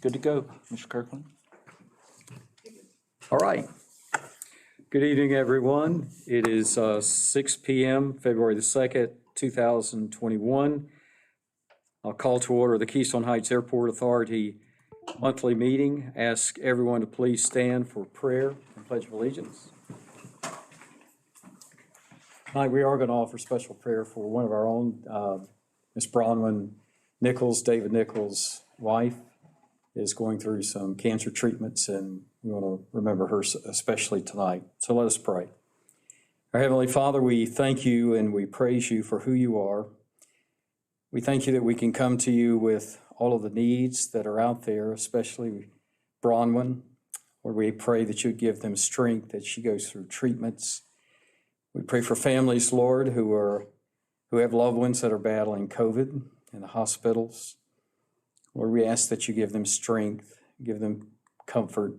Good to go, Mr. Kirkland. All right. Good evening, everyone. It is 6 p.m., February the 2nd, 2021. I'll call to order the Keystone Heights Airport Authority monthly meeting. Ask everyone to please stand for prayer and Pledge of Allegiance. Tonight we are going to offer special prayer for one of our own, Ms. Bronwyn Nichols, David Nichols' wife, is going through some cancer treatments, and we want to remember her especially tonight. So let us pray. Our Heavenly Father, we thank you and we praise you for who you are. We thank you that we can come to you with all of the needs that are out there, especially Bronwyn, where we pray that you give them strength as she goes through treatments. We pray for families, Lord, who have loved ones that are battling COVID in the hospitals. Lord, we ask that you give them strength, give them comfort.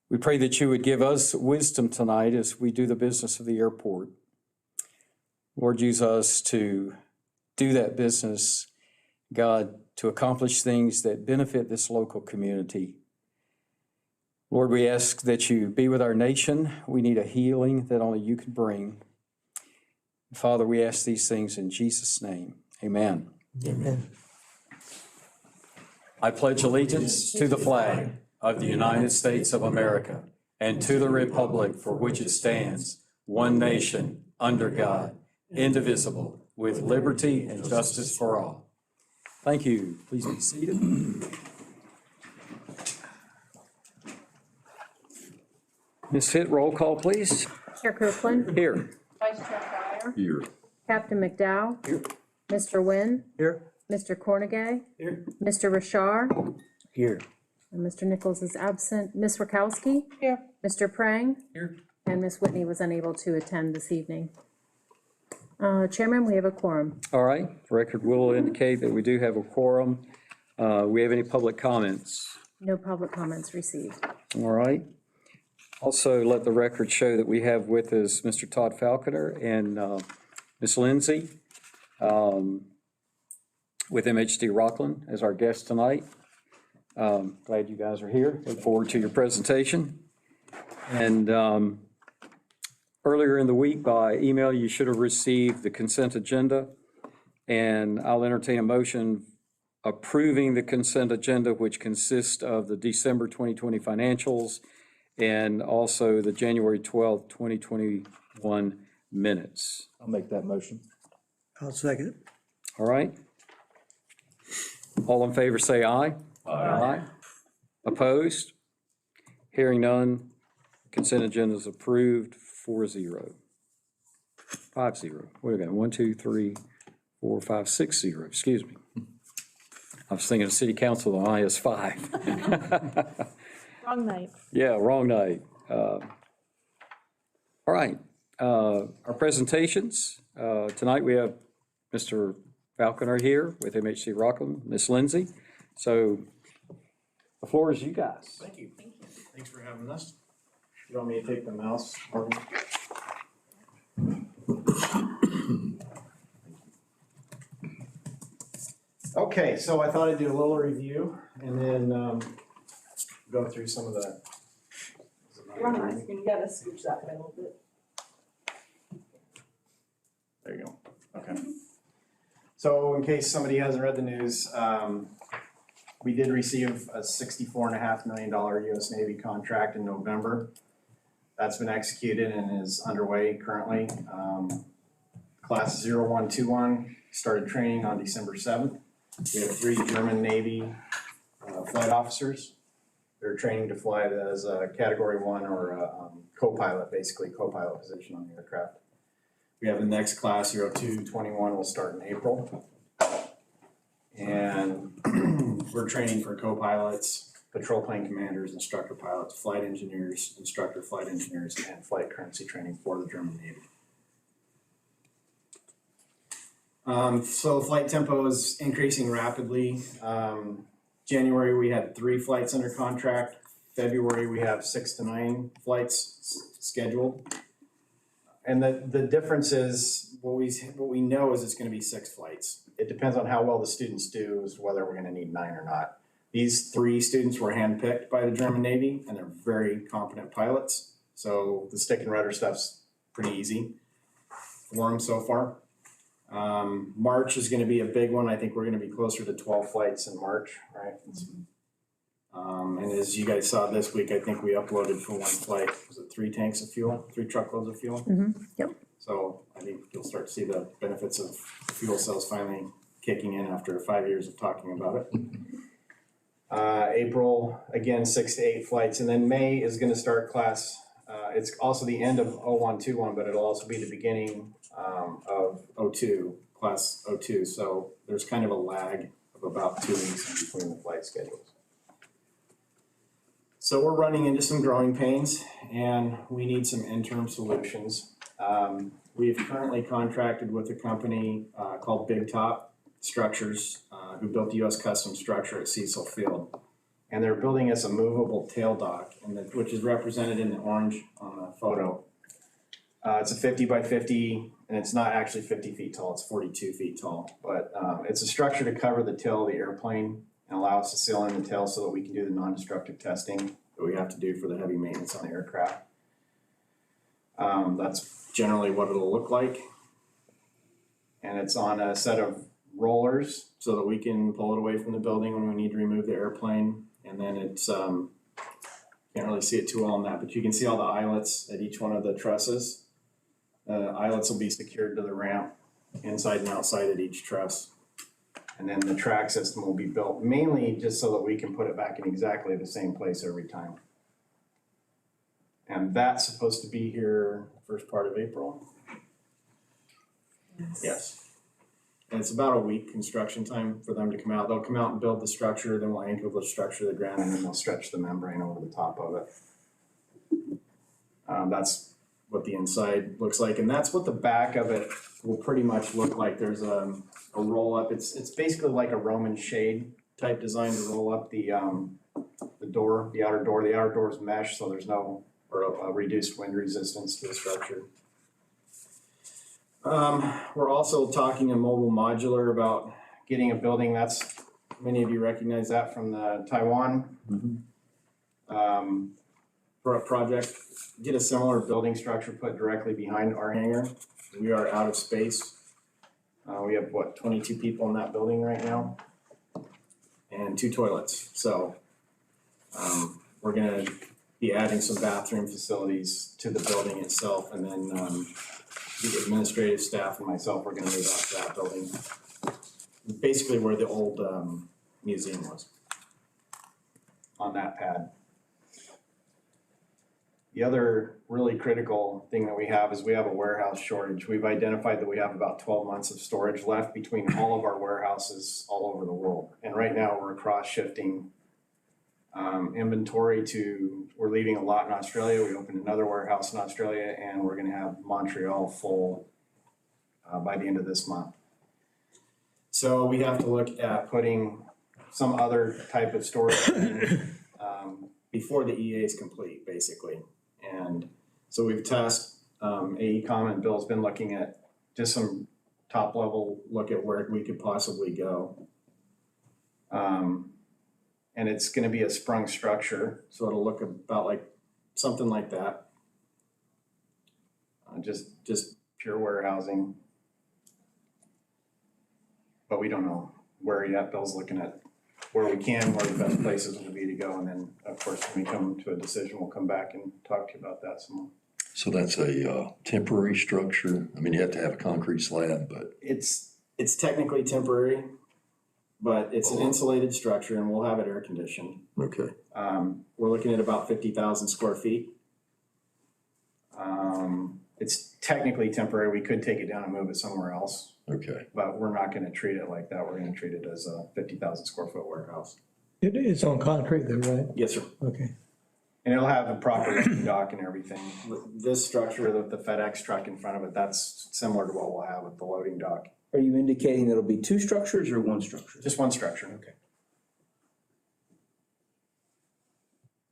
We pray that you would give us wisdom tonight as we do the business of the airport. Lord, use us to do that business, God, to accomplish things that benefit this local community. Lord, we ask that you be with our nation. We need a healing that only you can bring. Father, we ask these things in Jesus' name. Amen. Amen. I pledge allegiance to the flag of the United States of America and to the republic for which it stands, one nation, under God, indivisible, with liberty and justice for all. Thank you. Please be seated. Ms. Hitt, roll call, please. Chair Kirkland. Here. Vice Chair Fryer. Here. Captain McDowell. Here. Mr. Nguyen. Here. Mr. Cornegay. Here. Mr. Rashar. Here. And Mr. Nichols is absent. Ms. Rakowski. Here. Mr. Prang. Here. And Ms. Whitney was unable to attend this evening. Chairman, we have a quorum. All right. The record will indicate that we do have a quorum. We have any public comments? No public comments received. All right. Also, let the record show that we have with us Mr. Todd Falconer and Ms. Lindsay with MHD Rockland as our guests tonight. Glad you guys are here. Look forward to your presentation. And earlier in the week by email, you should have received the consent agenda. And I'll entertain a motion approving the consent agenda, which consists of the December 2020 financials and also the January 12th, 2021 minutes. I'll make that motion. I'll second it. All right. All in favor, say aye. Aye. Opposed? Hearing none, consent agenda is approved 4-0. 5-0. What do we got? 1, 2, 3, 4, 5, 6, 0. Excuse me. I was thinking of city council, the I is 5. Wrong night. Yeah, wrong night. All right. Our presentations. Tonight we have Mr. Falconer here with MHC Rockland, Ms. Lindsay. So the floor is you guys. Thank you. Thanks for having us. You want me to take the mouse? Okay, so I thought I'd do a little review and then go through some of the. Run on, you gotta scooch that way a little bit. There you go. Okay. So in case somebody hasn't read the news, we did receive a $64.5 million U.S. Navy contract in November. That's been executed and is underway currently. Class 0121 started training on December 7th. We have 3 German Navy flight officers. They're training to fly as a Category 1 or a co-pilot, basically co-pilot position on the aircraft. We have the next class, 0221, will start in April. And we're training for co-pilots, patrol plane commanders, instructor pilots, flight engineers, instructor flight engineers, and flight currency training for the German Navy. So flight tempo is increasing rapidly. January, we had 3 flights under contract. February, we have 6 to 9 flights scheduled. And the difference is, what we know is it's going to be 6 flights. It depends on how well the students do as to whether we're going to need 9 or not. These 3 students were handpicked by the German Navy, and they're very competent pilots. So the stick and rudder stuff's pretty easy for them so far. March is gonna be a big one. I think we're gonna be closer to 12 flights in March, right? And as you guys saw this week, I think we uploaded for 1 flight, was it 3 tanks of fuel, 3 truckloads of fuel? Yep. So I think you'll start to see the benefits of fuel cells finally kicking in after 5 years of talking about it. April, again, 6 to 8 flights, and then May is gonna start class. It's also the end of 0121, but it'll also be the beginning of 02, class 02. So there's kind of a lag of about 2 weeks in between the flight schedules. So we're running into some growing pains, and we need some interim solutions. We've currently contracted with a company called Big Top Structures, who built the U.S. Customs structure at Cecil Field. And they're building us a movable tail dock, which is represented in the orange on the photo. It's a 50 by 50, and it's not actually 50 feet tall, it's 42 feet tall. But it's a structure to cover the tail of the airplane and allow us to seal in the tail so that we can do the non-destructive testing that we have to do for the heavy maintenance on the aircraft. That's generally what it'll look like. And it's on a set of rollers so that we can pull it away from the building when we need to remove the airplane. And then it's, can't really see it too well on that, but you can see all the eyelets at each one of the trusses. Eyelets will be secured to the ramp inside and outside at each truss. And then the track system will be built mainly just so that we can put it back in exactly the same place every time. And that's supposed to be here first part of April. Yes. And it's about a week construction time for them to come out. They'll come out and build the structure, then we'll anchor the structure to the ground, and then they'll stretch the membrane over the top of it. That's what the inside looks like, and that's what the back of it will pretty much look like. There's a roll up. It's basically like a Roman shade type design to roll up the door, the outer door. The outer door is mesh, so there's no a reduced wind resistance to the structure. We're also talking in Mobile Modular about getting a building. That's, many of you recognize that from the Taiwan project. Get a similar building structure put directly behind our hangar. We are out of space. We have, 22 people in that building right now and 2 toilets. So we're gonna be adding some bathroom facilities to the building itself, and then the administrative staff and myself are gonna move out to that building. Basically where the old museum was, on that pad. The other really critical thing that we have is we have a warehouse shortage. We've identified that we have about 12 months of storage left between all of our warehouses all over the world. And right now we're cross shifting inventory to, we're leaving a lot in Australia. We opened another warehouse in Australia, and we're gonna have Montreal full by the end of this month. So we have to look at putting some other type of storage in, before the EA is complete, basically. And so we've tasked AECOM, and Bill's been looking at just some top level look at where we could possibly go. And it's gonna be a sprung structure, so it'll look about like something like that. Just pure warehousing. But we don't know where yet. Bill's looking at where we can, where the best places will be to go. And then, of course, when we come to a decision, we'll come back and talk to you about that some more. So that's a temporary structure? I mean, you have to have a concrete slab, but. It's technically temporary, but it's an insulated structure, and we'll have it air conditioned. Okay. We're looking at about 50,000 square feet. It's technically temporary. We could take it down and move it somewhere else. Okay. But we're not gonna treat it like that. We're gonna treat it as a 50,000 square foot warehouse. It's on concrete though, right? Yes, sir. Okay. And it'll have a proper loading dock and everything. This structure, the FedEx truck in front of it, that's similar to what we'll have with the loading dock. Are you indicating there'll be 2 structures or 1 structure? Just one structure. Okay.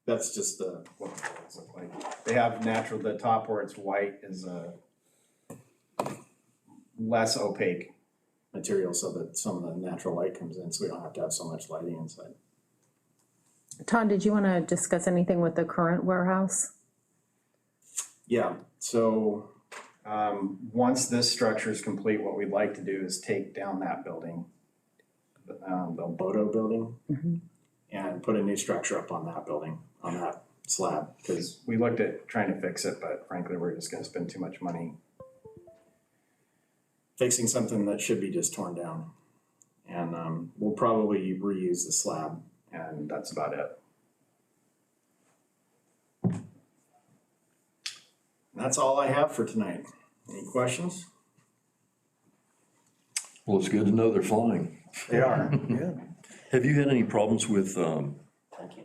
That's just what the buildings look like. They have natural, the top where it's white is a less opaque material so that some of the natural light comes in, so we don't have to have so much lighting inside. Todd, did you want to discuss anything with the current warehouse? Yeah, so, once this structure is complete, what we'd like to do is take down that building, the Bodo building, and put a new structure up on that building, on that slab. Because we looked at trying to fix it, but frankly, we're just gonna spend too much money fixing something that should be just torn down. And, we'll probably reuse the slab, and that's about it. And that's all I have for tonight. Any questions? Well, it's good to know they're flying. They are. Have you had any problems with, Thank you.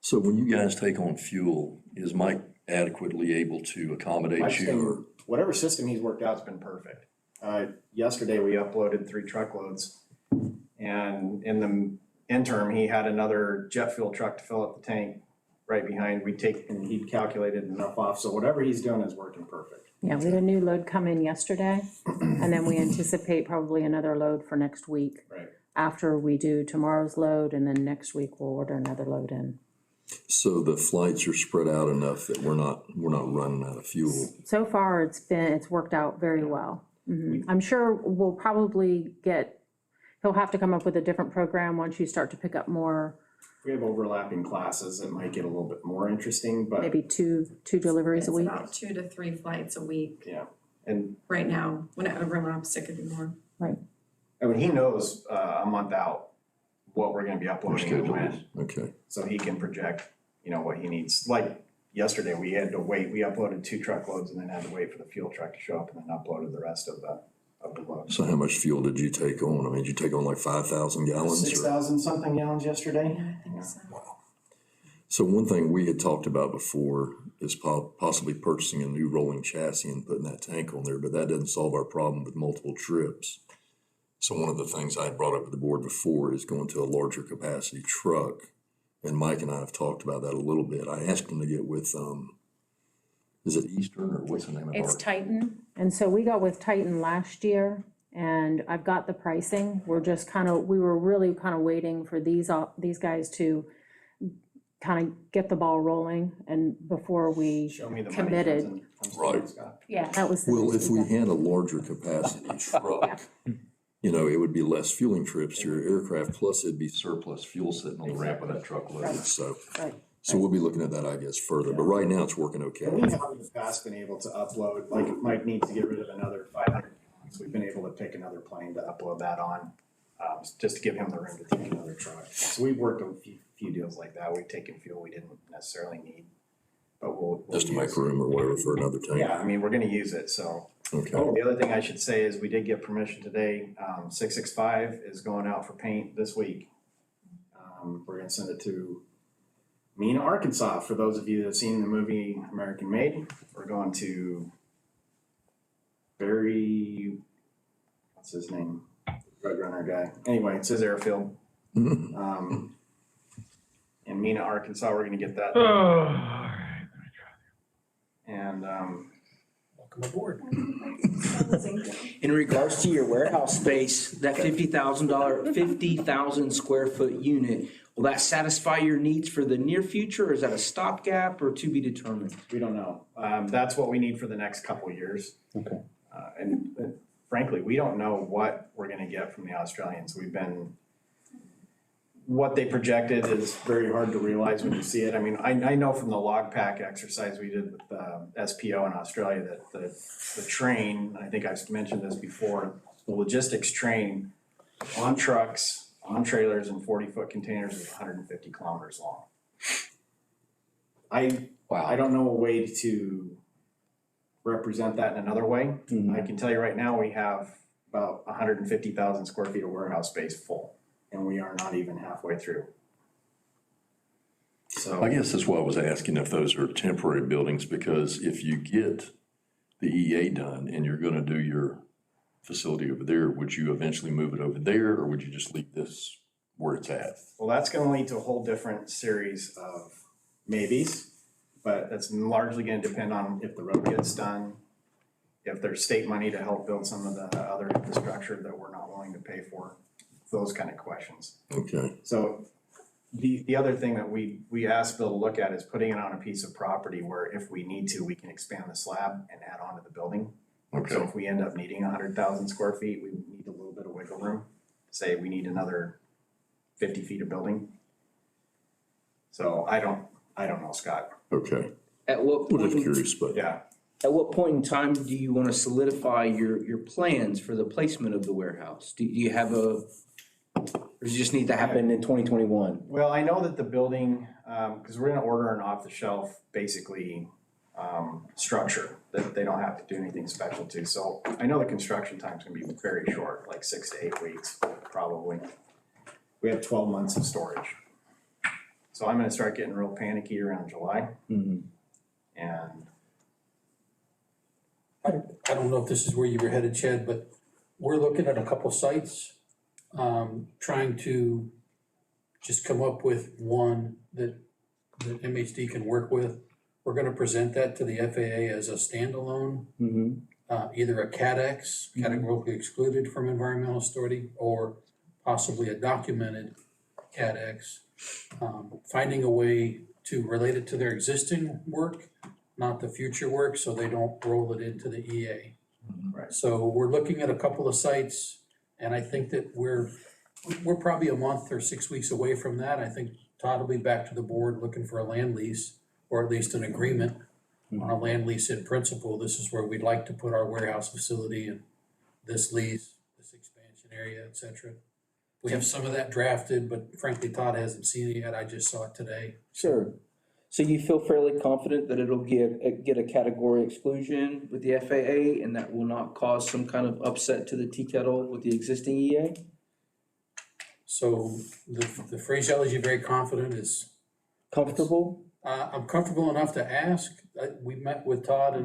so when you guys take on fuel, is Mike adequately able to accommodate Mike's you? Or been- Whatever system he's worked out's been perfect. Yesterday, we uploaded 3 truckloads. And in the interim, he had another jet fuel truck to fill up the tank right behind. And he'd calculated enough off, so whatever he's doing is working perfect. Yeah, we had a new load come in yesterday, and then we anticipate probably another load for next week. Right. After we do tomorrow's load, and then next week we'll order another load in. So the flights are spread out enough that we're not running out of fuel. So far, it's worked out very well. I'm sure we'll probably he'll have to come up with a different program once you start to pick up more, If we have overlapping classes, it might get a little bit more interesting, but maybe two deliveries It's a week. about 2 to 3 flights a week yeah. And right now, whenever I'm sick anymore. Right. I mean, he knows a month out what we're gonna be Our uploading and schedule when. is, okay. So he can project, what he needs. Like yesterday, we had to wait, we uploaded 2 truckloads and then had to wait for the fuel truck to show up and then uploaded the rest of the load. So how much fuel did you take on? I mean, did you take on like 5,000 gallons? or- 6,000 something gallons yesterday. I think so. So one thing we had talked about before is possibly purchasing a new rolling chassis and putting that tank on there, but that doesn't solve our problem with multiple trips. So one of the things I had brought up with the board before is going to a larger capacity truck. And Mike and I have talked about that a little bit. I asked him to get with, is it Eastern or what's the name of It's our? Titan, and so we got with Titan last year, and I've got the pricing. We were really kind of waiting for these guys to kind of get the ball rolling, and before we Show me the money committed. comes in, Right. Scott. Yeah, that was. Well, if we had a larger capacity truck, it would be less fueling trips to your aircraft, plus it'd be surplus fuel sitting on the ramp with that truck loaded. Right. So we'll be looking at that, I guess, further, but right now it's working okay. And we have in the past been able to upload, like if Mike needs to get rid of another 500 gallons, we've been able to pick another plane to upload that on, just to give him the room to take another truck. So we've worked on a few deals like that. We've taken fuel we didn't necessarily need, but we'll Just to make use- room or whatever for another tank. Yeah, I mean, we're gonna use it, so. Okay. Oh, the other thing I should say is we did get permission today. 665 is going out for paint this week. We're gonna send it to Mena, Arkansas. For those of you that have seen the movie American Made, we're going to what's his name? Roadrunner guy. Anyway, it says airfield. In Mena, Arkansas, we're gonna get that. And, Welcome aboard. In regards to your warehouse space, that $50,000 square foot unit, will that satisfy your needs for the near future, or is that a stopgap or to be determined? we don't know. That's what we need for the next couple of years. Okay. And frankly, we don't know what we're gonna get from the Australians. What they projected is very hard to realize when you see it. I mean, I know from the log pack exercise we did with SPO in Australia that the train, I think I've mentioned this before, the logistics train on trucks, on trailers and 40-foot containers is 150 kilometers long. I don't know a way to represent that in another way. I can tell you right now, we have about 150,000 square feet of warehouse space full, and we are not even halfway through. So I guess that's why I was asking if those are temporary buildings, because if you get the EA done and you're gonna do your facility over there, would you eventually move it over there, or would you just leave this where it's at? well, that's gonna lead to a whole different series of maybes, but that's largely gonna depend on if the road gets done, if there's state money to help build some of the other infrastructure that we're not willing to pay for, those kind of questions. Okay, So The other thing that we asked Bill to look at is putting it on a piece of property where if we need to, we can expand the slab and add on to the building. So Okay, if we end up needing 100,000 square feet, we need a little bit of wiggle room. Say we need another 50 feet of building. So I don't know, Scott. okay. At what We're point, just curious, but Yeah. at what point in time do you wanna solidify your plans for the placement of the warehouse? Do you have or does it just need to happen in 2021? Well, I know that the building, because we're gonna order an off-the-shelf, basically, structure that they don't have to do anything special to. So I know the construction time's gonna be very short, like 6 to 8 weeks, probably. We have 12 months of storage. So I'm gonna start getting real panicky around July. Mhm. And I don't know if this is where you were headed, Chad, but we're looking at a couple sites, trying to just come up with one that MHD can work with. We're gonna present that to the FAA as a standalone, either a CADX, categorically excluded from environmental authority, or possibly a documented CADX. Finding a way to relate it to their existing work, not the future work, so they don't roll it into the EA. Right. So we're looking at a couple of sites, and I think that we're probably a month or 6 weeks away from that. I think Todd will be back to the board looking for a land lease, or at least an agreement on a land lease in principle. This is where we'd like to put our warehouse facility and this lease, this expansion area, et cetera. We have some of that drafted, but frankly, Todd hasn't seen it yet. I just saw it today. Sure. So you feel fairly confident that it'll get a category exclusion with the FAA and that will not cause some kind of upset to the tea kettle with the existing EA? So the phraseology, very confident, is, Comfortable? I'm comfortable enough to ask. We met with Todd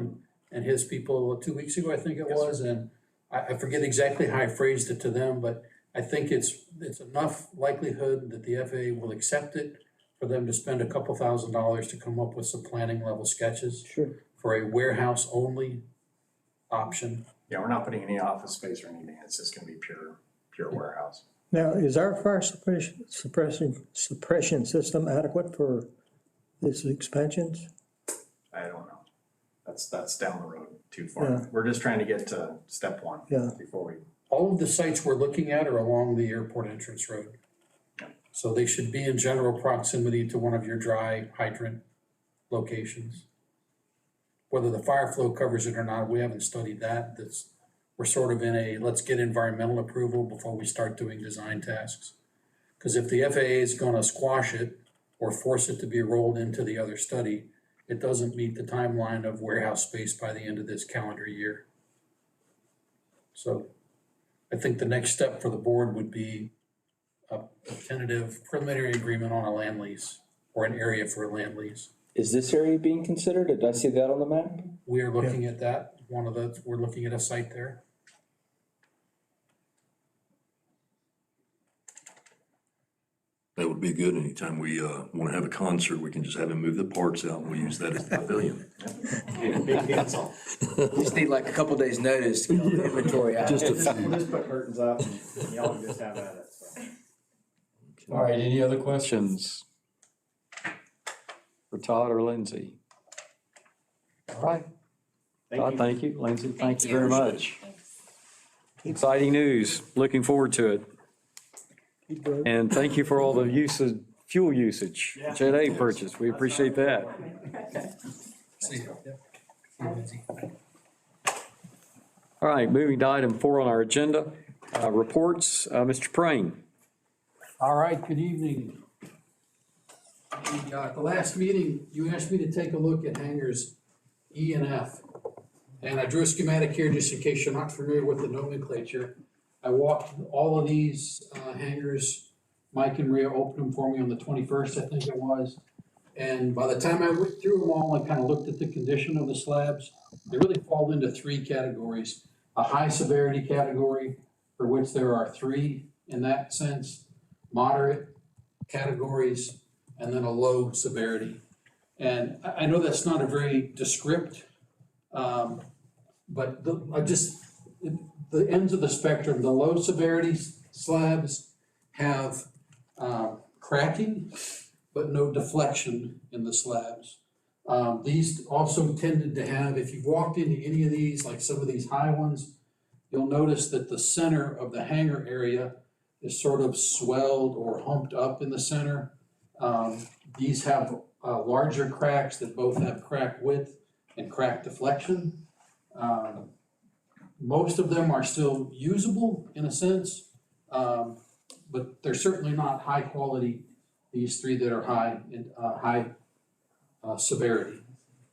and his people 2 weeks ago, I think it Yes, was, and I forget exactly how I phrased it to them, but I think it's enough likelihood that the FAA will accept it for them to spend a couple $1,000s to come up with some planning level sketches Sure. for a warehouse only option. yeah, we're not putting any office space or anything. It's just gonna be pure warehouse. Now, is our fire suppression system adequate for these expansions? I don't know. That's down the road too far. Yeah. We're just trying to get to step one Yeah. before we. All of the sites we're looking at are along the airport entrance road. So they should be in general proximity to one of your dry hydrant locations. Whether the fire flow covers it or not, we haven't studied that. We're sort of in a, let's get environmental approval before we start doing design tasks. Because if the FAA is gonna squash it or force it to be rolled into the other study, it doesn't meet the timeline of warehouse space by the end of this calendar year. So I think the next step for the board would be a tentative preliminary agreement on a land lease or an area for a land lease. Is this area being considered? Did I see that on the map? We are looking at that, we're looking at a site there. that would be good. Anytime we, wanna have a concert, we can just have him move the parts out and we'll use that as the pavilion. Big dance hall. Just need like a couple days' notice to get all the inventory out. Just a We'll few. just put curtains up and y'all can just have at it, so. All right, any other questions for Todd or Lindsay? All right, Todd, thank you. Lindsay, thank you very much. Exciting news. Looking forward to it. And thank you for all the fuel usage, Jet A purchase. We appreciate that. All right, moving to item 4 on our agenda, reports. Mr. Prain. All right, good evening. At the last meeting, you asked me to take a look at hangars E and F. And I drew a schematic here just in case you're not familiar with the nomenclature. I walked all of these hangars. Mike and Rhea opened them for me on the 21st, I think it was. And by the time I went through them all and kind of looked at the condition of the slabs, they really fall into 3 categories. A high severity category, for which there are 3 in that sense, moderate categories, and then a low severity. And I know that's not a very descript, but the ends of the spectrum, the low severity slabs have cracking, but no deflection in the slabs. These also tended to have, if you've walked into any of these, like some of these high ones, you'll notice that the center of the hangar area is sort of swelled or humped up in the center. These have larger cracks that both have crack width and crack deflection. Most of them are still usable in a sense, but they're certainly not high quality, these three that are high severity.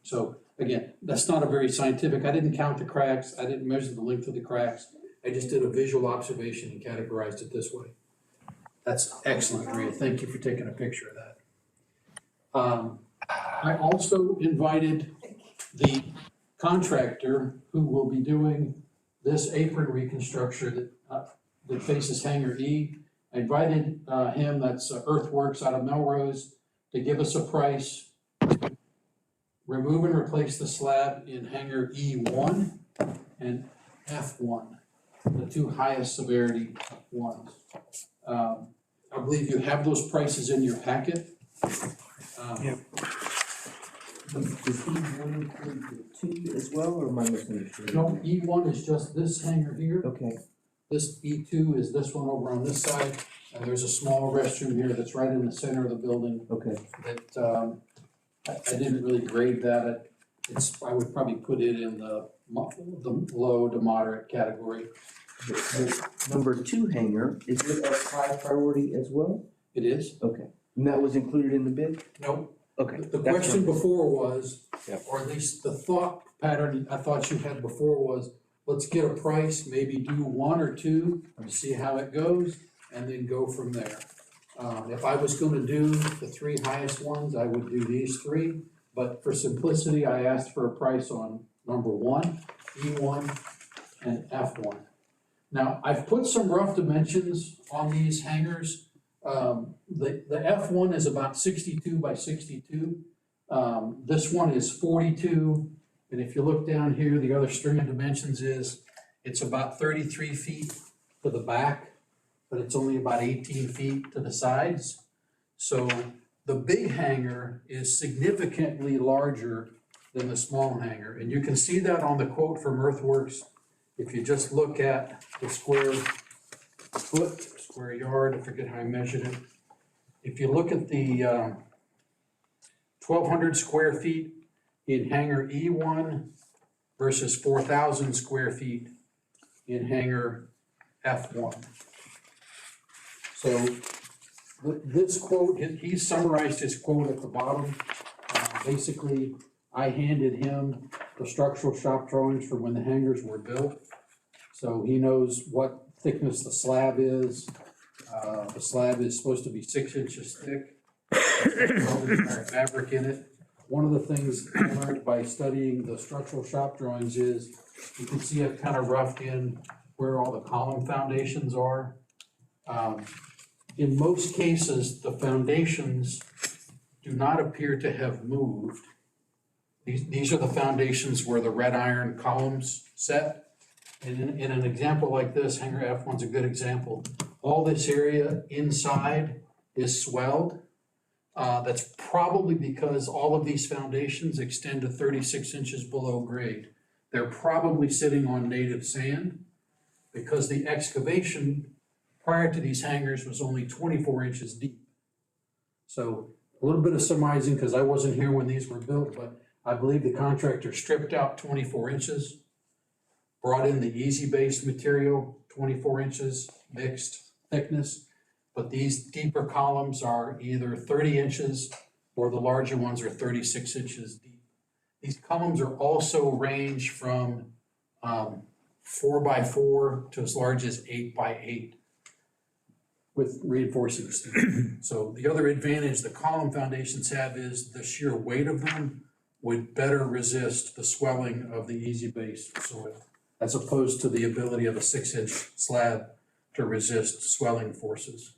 So again, that's not a very scientific, I didn't count the cracks, I didn't measure the length of the cracks, I just did a visual observation and categorized it this way. That's excellent, Maria, thank you for taking a picture of that. I also invited the contractor who will be doing this apron reconstruction that faces Hangar E. I invited him, that's Earthworks out of Melrose, to give us a price, remove and replace the slab in Hangar E1 and F1, the two highest severity ones. I believe you have those prices in your packet. Does E1 include the two as well, or am I misunderstanding? No, E1 is just this hangar here. Okay, This E2 is this one over on this side, and there's a small restroom here that's right in the center of the building okay. that, I didn't really grade that. I would probably put it in the low to moderate category. The number 2 hangar, is it a high priority as well? It is? Okay, and that was included in the bid? Nope. Okay. The that's question fine. before was, Yep. or at least the thought pattern I thought you had before was, let's get a price, maybe do 1 or 2 to see how it goes, and then go from there. If I was gonna do the 3 highest ones, I would do these 3, but for simplicity, I asked for a price on number 1, E1, and F1. Now, I've put some rough dimensions on these hangars. The F1 is about 62 by 62. This one is 42, and if you look down here, the other string of dimensions is, it's about 33 feet to the back, but it's only about 18 feet to the sides. So the big hangar is significantly larger than the small hangar, and you can see that on the quote from Earthworks. If you just look at the square foot, square yard, I forget how I measured it. If you look at the 1,200 square feet in hangar E1 versus 4,000 square feet in hangar F1. So this quote, he summarized his quote at the bottom. Basically, I handed him the structural shop drawings for when the hangars were built. So he knows what thickness the slab is. The slab is supposed to be 6 inches thick. There's fabric in it. One of the things I learned by studying the structural shop drawings is you can see it kind of roughed in where all the column foundations are. In most cases, the foundations do not appear to have moved. These are the foundations where the red iron columns set. And in an example like this, hangar F1's a good example. All this area inside is swelled. That's probably because all of these foundations extend to 36 inches below grade. They're probably sitting on native sand because the excavation prior to these hangars was only 24 inches deep. So a little bit of surmising, because I wasn't here when these were built, but I believe the contractor stripped out 24 inches, brought in the easy base material, 24 inches mixed thickness, but these deeper columns are either 30 inches or the larger ones are 36 inches deep. These columns are also range from 4x4 to as large as 8x8 with reinforcing steel. So the other advantage the column foundations have is the sheer weight of them would better resist the swelling of the easy base soil, as opposed to the ability of a 6-inch slab to resist swelling forces.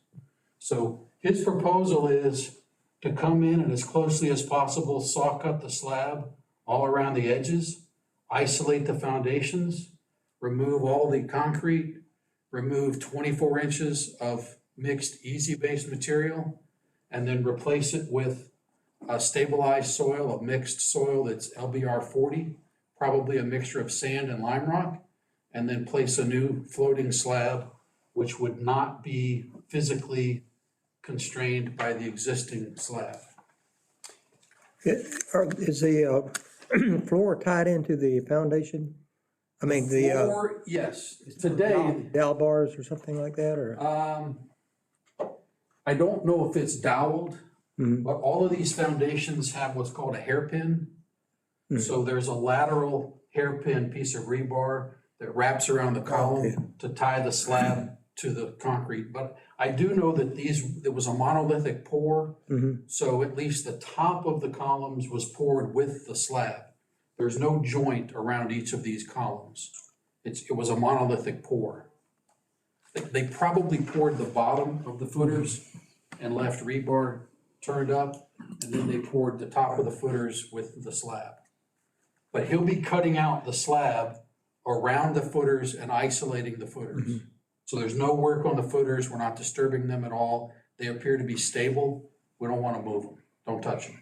So his proposal is to come in and as closely as possible saw cut the slab all around the edges, isolate the foundations, remove all the concrete, remove 24 inches of mixed easy base material, and then replace it with a stabilized soil, a mixed soil that's LBR 40, probably a mixture of sand and lime rock, and then place a new floating slab, which would not be physically constrained by the existing slab. Is the floor tied into the foundation? I mean, the Or, yes, today, dowel bars or something like that, or? I don't know if it's doweled, Mhm. but all of these foundations have what's called a hairpin. So there's a lateral hairpin piece of rebar that wraps around the column to tie the slab to the concrete. But I do know that there was a monolithic pour, so at least the top of the columns was poured with the slab. There's no joint around each of these columns. It was a monolithic pour. They probably poured the bottom of the footers and left rebar turned up, and then they poured the top of the footers with the slab. But he'll be cutting out the slab around the footers and isolating the footers. So there's no work on the footers, we're not disturbing them at all. They appear to be stable, we don't wanna move them, don't touch them.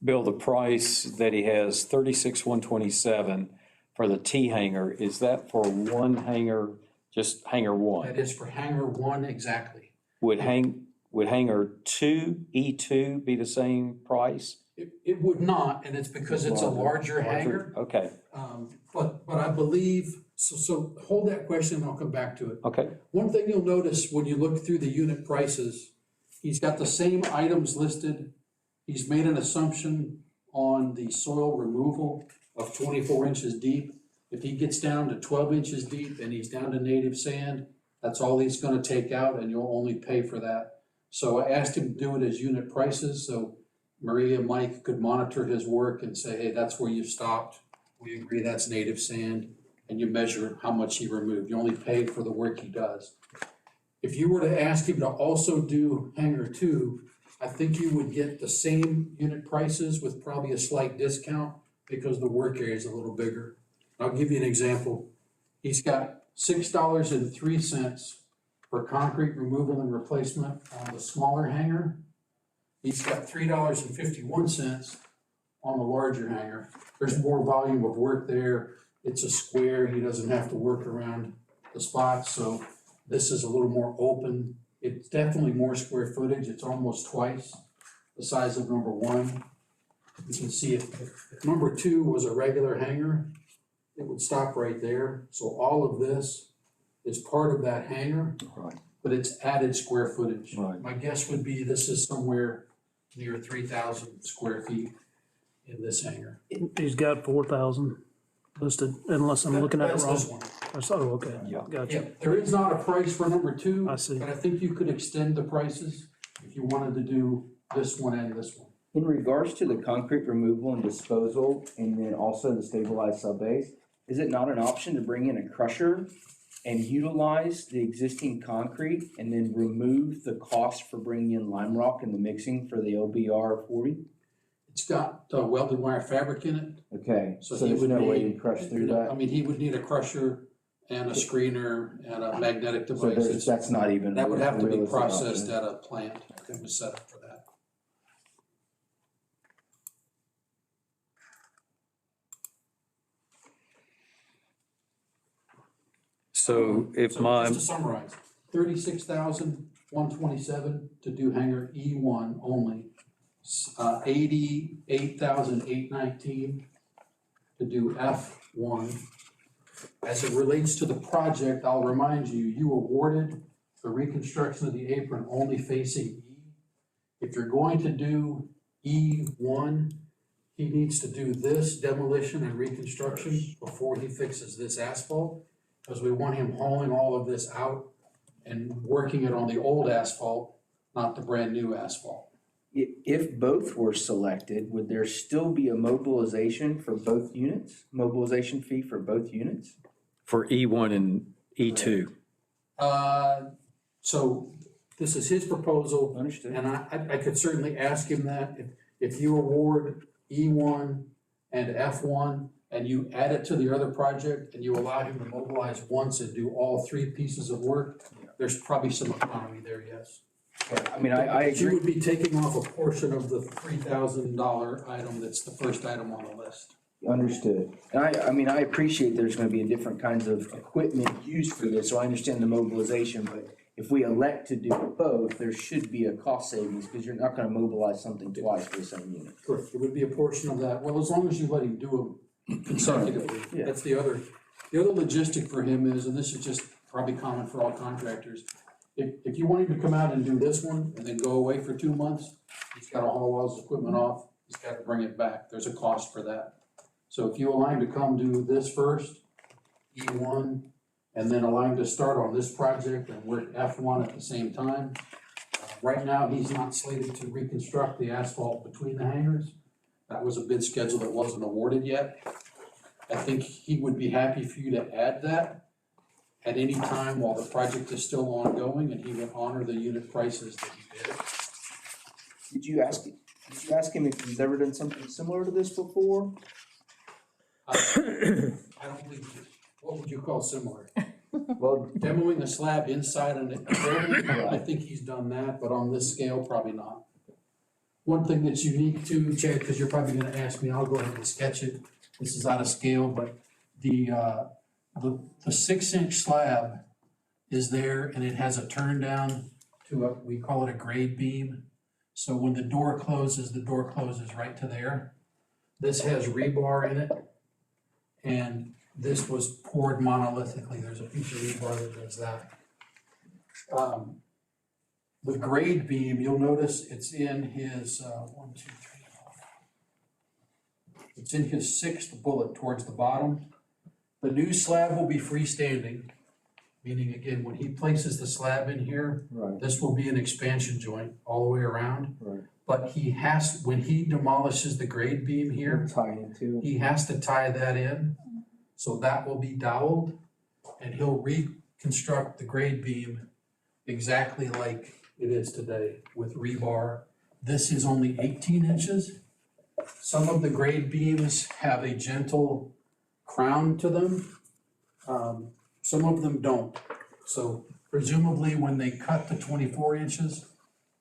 Bill, the price that he has, 36,127 for the T hanger, is that for one hanger, just hanger one? That is for hanger one exactly. Would hanger two, E2 be the same price? It would not, and it's because it's a larger hanger. Okay, But I believe, so hold that question and I'll come back to it. okay, One thing you'll notice when you look through the unit prices, he's got the same items listed. He's made an assumption on the soil removal of 24 inches deep. If he gets down to 12 inches deep and he's down to native sand, that's all he's gonna take out and you'll only pay for that. So I asked him to do it as unit prices, so Maria and Mike could monitor his work and say, hey, that's where you've stopped. We agree that's native sand, and you measure how much he removed. You only pay for the work he does. If you were to ask him to also do hanger two, I think you would get the same unit prices with probably a slight discount because the work area is a little bigger. I'll give you an example. He's got $6.03 for concrete removal and replacement on the smaller hanger. He's got $3.51 on the larger hanger. There's more volume of work there. It's a square, he doesn't have to work around the spots, so this is a little more open. It's definitely more square footage, it's almost twice the size of number one. You can see if number two was a regular hanger, it would stop right there. So all of this is part of that hanger, right, but it's added square footage. right. My guess would be this is somewhere near 3,000 square feet in this hangar. He's got 4,000 listed, unless I'm looking at it That's wrong. this one. Oh, okay, Yeah. Yeah, gotcha. there is not a price for number two. I see. But I think you could extend the prices if you wanted to do this one and this one. In regards to the concrete removal and disposal, and then also the stabilized subbase, is it not an option to bring in a crusher and utilize the existing concrete and then remove the cost for bringing in lime rock and the mixing for the LBR 40? It's got welded wire fabric in it. Okay, so he there's would no way need- to crush through I that? mean, he would need a crusher and a screener and a magnetic So device. there's, that's not even. That would have to a be realistic processed option. at a plant that was set up for that. So if So my, just to summarize, 36,127 to do hangar E1 only. 88,819 to do F1. As it relates to the project, I'll remind you, you awarded the reconstruction of the apron only facing E. If you're going to do E1, he needs to do this demolition and reconstruction before he fixes this asphalt, because we want him hauling all of this out and working it on the old asphalt, not the brand new asphalt. If both were selected, would there still be a mobilization for both units? Mobilization fee for both units? for E1 and E2, So this is his proposal, Understood. and I could certainly ask him that. If you award E1 and F1 and you add it to the other project and you allow him to mobilize once and do all three pieces of work, there's probably some economy there, yes. I mean, I You agree. would be taking off a portion of the $3,000 item that's the first item on the list. Understood. And I mean, I appreciate there's gonna be different kinds of equipment used for this, so I understand the mobilization, but if we elect to do both, there should be a cost savings, because you're not gonna mobilize something twice for the same unit. Correct. It would be a portion of that, well, as long as you let him do them consecutively. Yeah. That's the other logistic for him is, and this is just probably common for all contractors, if you want him to come out and do this one and then go away for 2 months, he's gotta haul all his equipment off, he's gotta bring it back, there's a cost for that. So if you allow him to come do this first, E1, and then allow him to start on this project and work F1 at the same time. Right now, he's not slated to reconstruct the asphalt between the hangars. That was a bid schedule that wasn't awarded yet. I think he would be happy for you to add that at any time while the project is still ongoing, and he will honor the unit prices that he bid. Did you ask him if he's ever done something similar to this before? I don't believe, what would you call similar? Well, Demoing a slab inside a building, I think he's done that, but on this scale, probably not. One thing that's unique too, Chad, because you're probably gonna ask me, I'll go ahead and sketch it. This is out of scale, but the 6-inch slab is there and it has a turn down to we call it a grade beam. So when the door closes right to there. This has rebar in it. And this was poured monolithically. There's a piece of rebar that does that. The grade beam, you'll notice it's in his, 1, 2, 3, 4. It's in his 6th bullet towards the bottom. The new slab will be freestanding, meaning again, when he places the slab in here, Right, this will be an expansion joint all the way around. right. But when he demolishes the grade beam here, tie into. he has to tie that in, so that will be doweled, and he'll reconstruct the grade beam exactly like it is today with rebar. This is only 18 inches. Some of the grade beams have a gentle crown to them. Some of them don't. So presumably when they cut to 24 inches,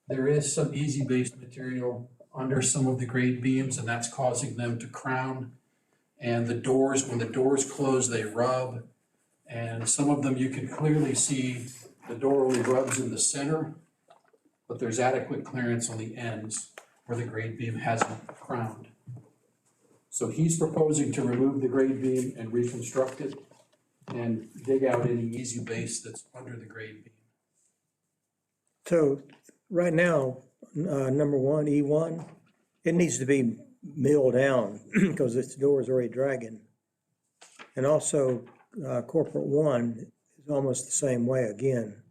there is some easy-based material under some of the grade beams, and that's causing them to crown. And the doors, when the doors close, they rub. And some of them you can clearly see the door only rubs in the center, but there's adequate clearance on the ends where the grade beam hasn't crowned. So he's proposing to remove the grade beam and reconstruct it and dig out any easy base that's under the grade beam. So right now, number one, E1, it needs to be milled down because its door is already dragging. And also, corporate one is almost the same way again.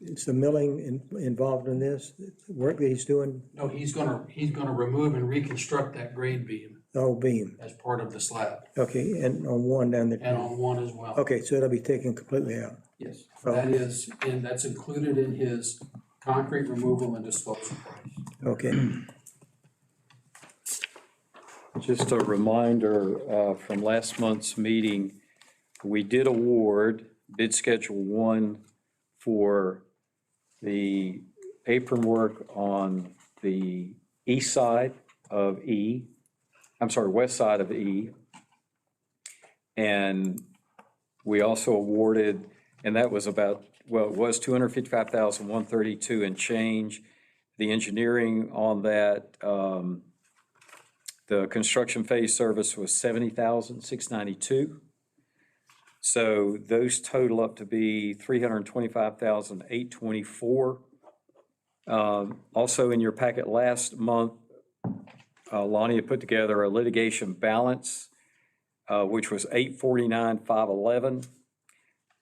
Is the milling involved in this, the work that he's doing, No, he's gonna remove and reconstruct that grade beam the whole beam? as part of the slab, Okay, and on one down and there. on one as well. Okay, so it'll be taken completely out. Yes, Oh. that's included in his concrete removal and disposal price. Okay, Just a reminder, from last month's meeting, we did award bid schedule 1 for the apron work on the west side of E. And we also awarded, and that was about, well, it was $255,132 and change. The engineering on that, the construction phase service was $70,692. So those total up to be $325,824. Also in your packet last month, Lonnie had put together a litigation balance, which was $849,511.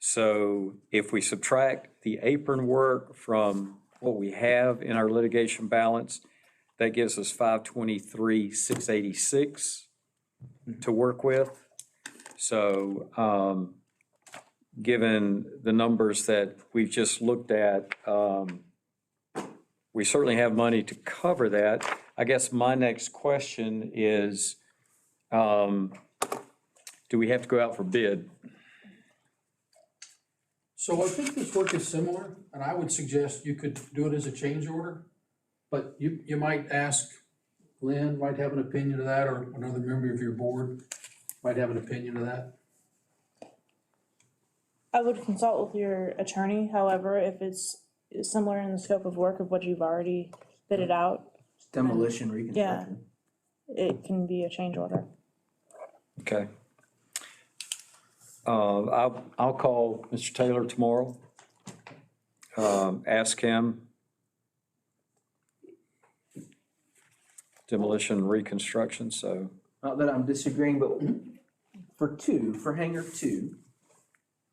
So if we subtract the apron work from what we have in our litigation balance, that gives us $523,686 to work with. So, given the numbers that we've just looked at, we certainly have money to cover that. I guess my next question is, do we have to go out for bid? So I think this work is similar, and I would suggest you could do it as a change order. But you might ask, Lynn might have an opinion of that, or another member of your board might have an opinion of that. I would consult with your attorney, however, if it's similar in the scope of work of what you've already bid it out, Demolition, reconstruction. it can be a change order. Okay. I'll call Mr. Taylor tomorrow. Ask him. Demolition reconstruction, so. Not that I'm disagreeing, but for hangar two,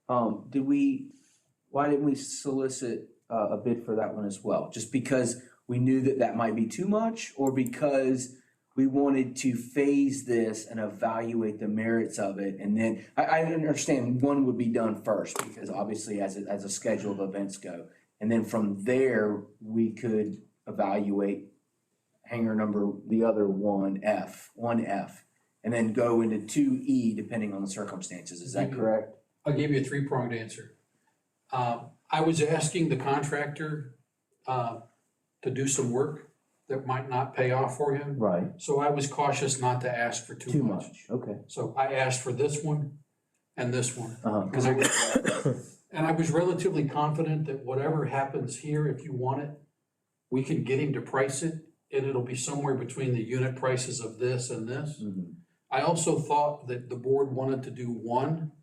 why didn't we solicit a bid for that one as well? Just because we knew that that might be too much, or because we wanted to phase this and evaluate the merits of it? And then, I understand one would be done first, because obviously as a schedule of events go. And then from there, we could evaluate hangar number, the other 1F, and then go into 2E depending on the circumstances. Is that correct? I'll give you a three-pronged answer. I was asking the contractor to do some work that might not pay off for him. Right. So I was cautious not to ask for too much. Okay. So I asked for this one and this one. Uh-huh. And I was relatively confident that whatever happens here, if you want it, we can get him to price it, and it'll be somewhere between the unit prices of this and this. Mhm. I also thought that the board wanted to do one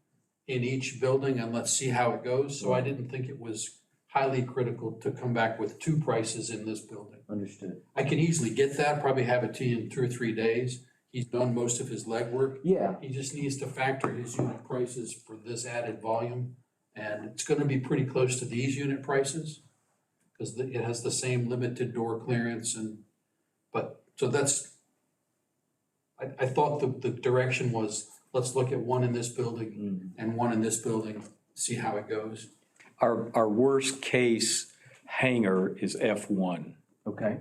in each building and let's see how it goes. So I didn't think it was highly critical to come back with two prices in this building. Understood. I can easily get that, probably have it to you in 2 or 3 days. He's done most of his legwork. Yeah. He just needs to factor his unit prices for this added volume. And it's gonna be pretty close to these unit prices, because it has the same limited door clearance so that's, I thought the direction was, let's look at one in this building and one in this building, see how it goes. Our worst case hangar is F1. Okay.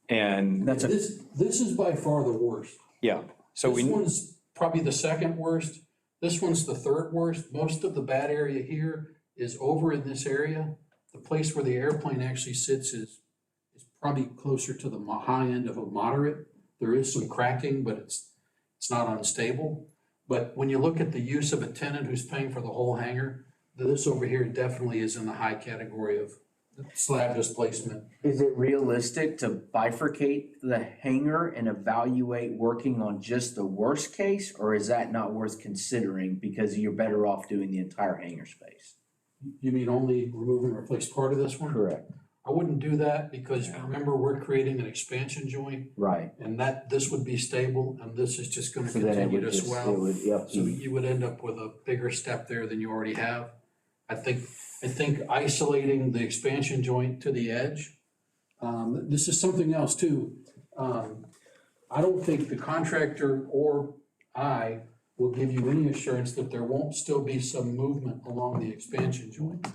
And That's This is by far the worst. yeah, so This we, one's probably the second worst. This one's the third worst. Most of the bad area here is over in this area. The place where the airplane actually sits is probably closer to the high end of a moderate. There is some cracking, but it's not unstable. But when you look at the use of a tenant who's paying for the whole hangar, this over here definitely is in the high category of slab displacement. Is it realistic to bifurcate the hangar and evaluate working on just the worst case, or is that not worth considering because you're better off doing the entire hangar space? You mean only remove and replace part of this one? Correct. I wouldn't do that because remember, we're creating an expansion joint Right. and this would be stable and this is just gonna So then it continue would to just, it swell. would, yep. So you would end up with a bigger step there than you already have. I think isolating the expansion joint to the edge, this is something else too. I don't think the contractor or I will give you any assurance that there won't still be some movement along the expansion joint.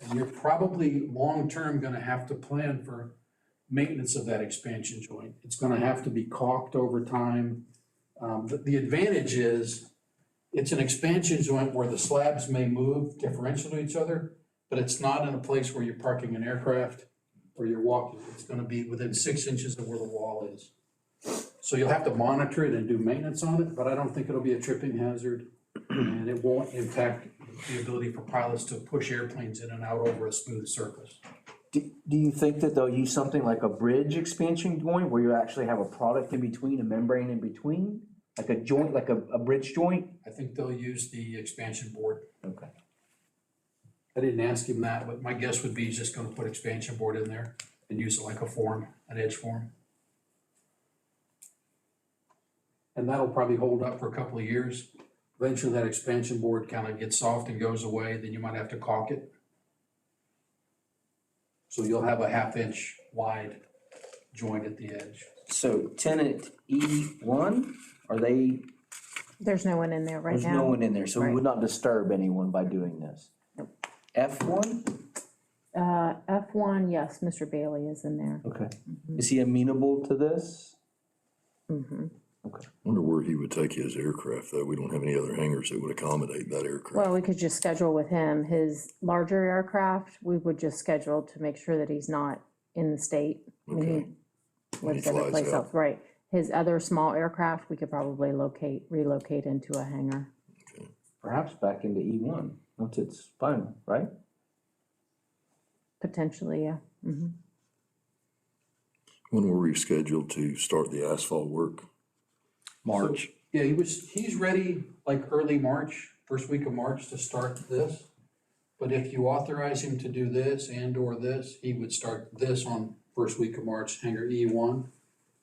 And you're probably long-term gonna have to plan for maintenance of that expansion joint. It's gonna have to be caulked over time. The advantage is, it's an expansion joint where the slabs may move differential to each other, but it's not in a place where you're parking an aircraft or you're walking. It's gonna be within 6 inches of where the wall is. So you'll have to monitor it and do maintenance on it, but I don't think it'll be a tripping hazard. And it won't impact the ability for pilots to push airplanes in and out over a smooth surface. Do you think that they'll use something like a bridge expansion joint where you actually have a product in between, a membrane in between? Like a joint, like a bridge joint? I think they'll use the expansion board. Okay. I didn't ask him that, but my guess would be he's just gonna put expansion board in there and use it like a form, an edge form. And that'll probably hold up for a couple of years. Eventually that expansion board kind of gets soft and goes away, then you might have to caulk it. So you'll have a 1/2 inch wide joint at the edge. So tenant E1, are they, There's no one in there right there's now. no one in there, so we Right. would not disturb anyone by doing this? Nope. F1? F1, yes, Mr. Bailey is in there. Okay. Is he amenable to this? Mm-hmm. Wonder where he would take his aircraft, though. We don't have any other hangars that would accommodate that aircraft. Well, we could just schedule with him, his larger aircraft, we would just schedule to make sure that he's not in the state. I mean, Okay. he lives He every flies place out. else, right. His other small aircraft, we could probably relocate into a hangar. Perhaps back into E1, once it's final, right? Potentially, yeah. When were we scheduled to start the asphalt work? March. Yeah, he's ready like early March, first week of March to start this. But if you authorize him to do this and or this, he would start this on first week of March, hangar E1.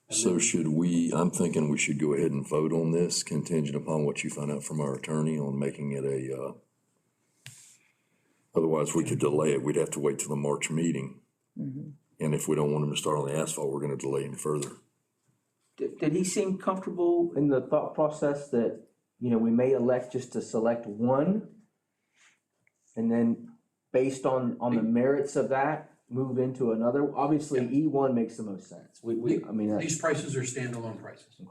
So I'm thinking we should go ahead and vote on this contingent upon what you find out from our attorney on making it otherwise we could delay it. We'd have to wait till the March meeting. And if we don't want him to start on the asphalt, we're gonna delay him further. Did he seem comfortable in the thought process that, we may elect just to select one? And then based on the merits of that, move into another? Obviously, E1 makes the most sense. These prices are standalone prices.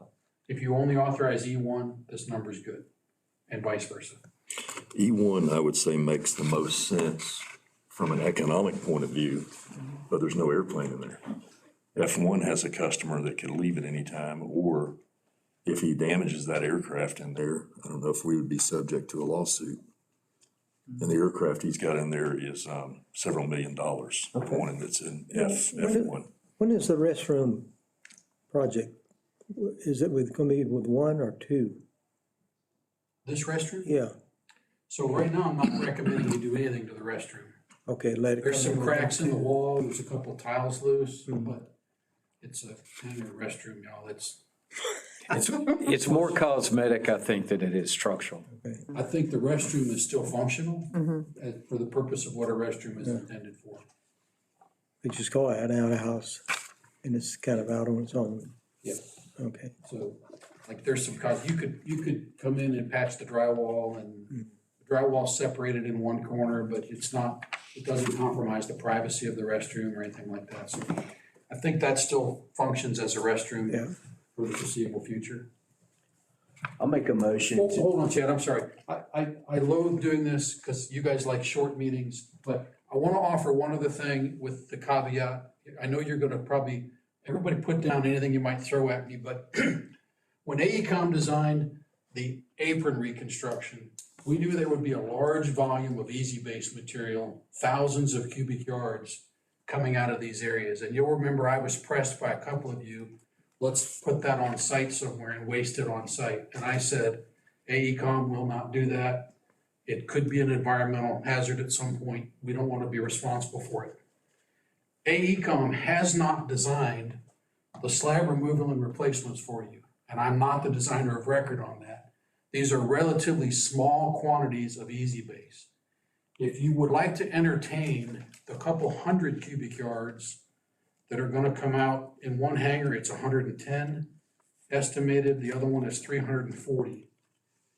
If you only authorize E1, this number's good, and vice versa. E1, I would say, makes the most sense from an economic point of view, but there's no airplane in there. F1 has a customer that could leave at any time, or if he damages that aircraft in there, I don't know if we would be subject to a lawsuit. And the aircraft he's got in there is several $1 million, the one that's in F1. When is the restroom project? Is it gonna be with one or two? This restroom? Yeah, So right now, I'm not recommending you do anything to the restroom. okay, let it. There's come some in. cracks in the wall, there's a couple tiles loose, but it's a hangar restroom, y'all, It's more cosmetic, I think, than it is structural. I think the restroom is still functional for the purpose of what a restroom is intended for. We just call it an outhouse, and it's kind of out on its own. Yeah. Okay, So, like, there's some you could come in and patch the drywall, and the drywall's separated in one corner, but it doesn't compromise the privacy of the restroom or anything like that. So I think that still functions as a restroom for the foreseeable future. I'll make a motion to. Hold on, Chad, I'm sorry. I loathe doing this because you guys like short meetings, but I want to offer one other thing with the caveat. I know you're gonna everybody put down anything you might throw at me, but when AECom designed the apron reconstruction, we knew there would be a large volume of easy base material, thousands of cubic yards coming out of these areas. And you'll remember I was pressed by a couple of you, let's put that on site somewhere and waste it on site. And I said, AECom will not do that. It could be an environmental hazard at some point. We don't want to be responsible for it. AECom has not designed the slab removal and replacements for you. And I'm not the designer of record on that. These are relatively small quantities of easy base. If you would like to entertain the couple hundred cubic yards that are gonna come out in one hangar, it's 110 estimated, the other one is 340.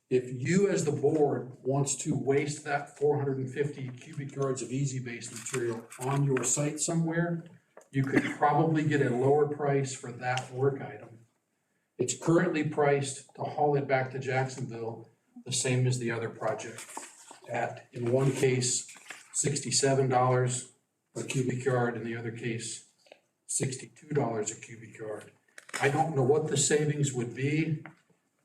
If you as the board wants to waste that 450 cubic yards of easy base material on your site somewhere, you could probably get a lower price for that work item. It's currently priced to haul it back to Jacksonville, the same as the other project at, in one case, $67 a cubic yard, in the other case, $62 a cubic yard. I don't know what the savings would be,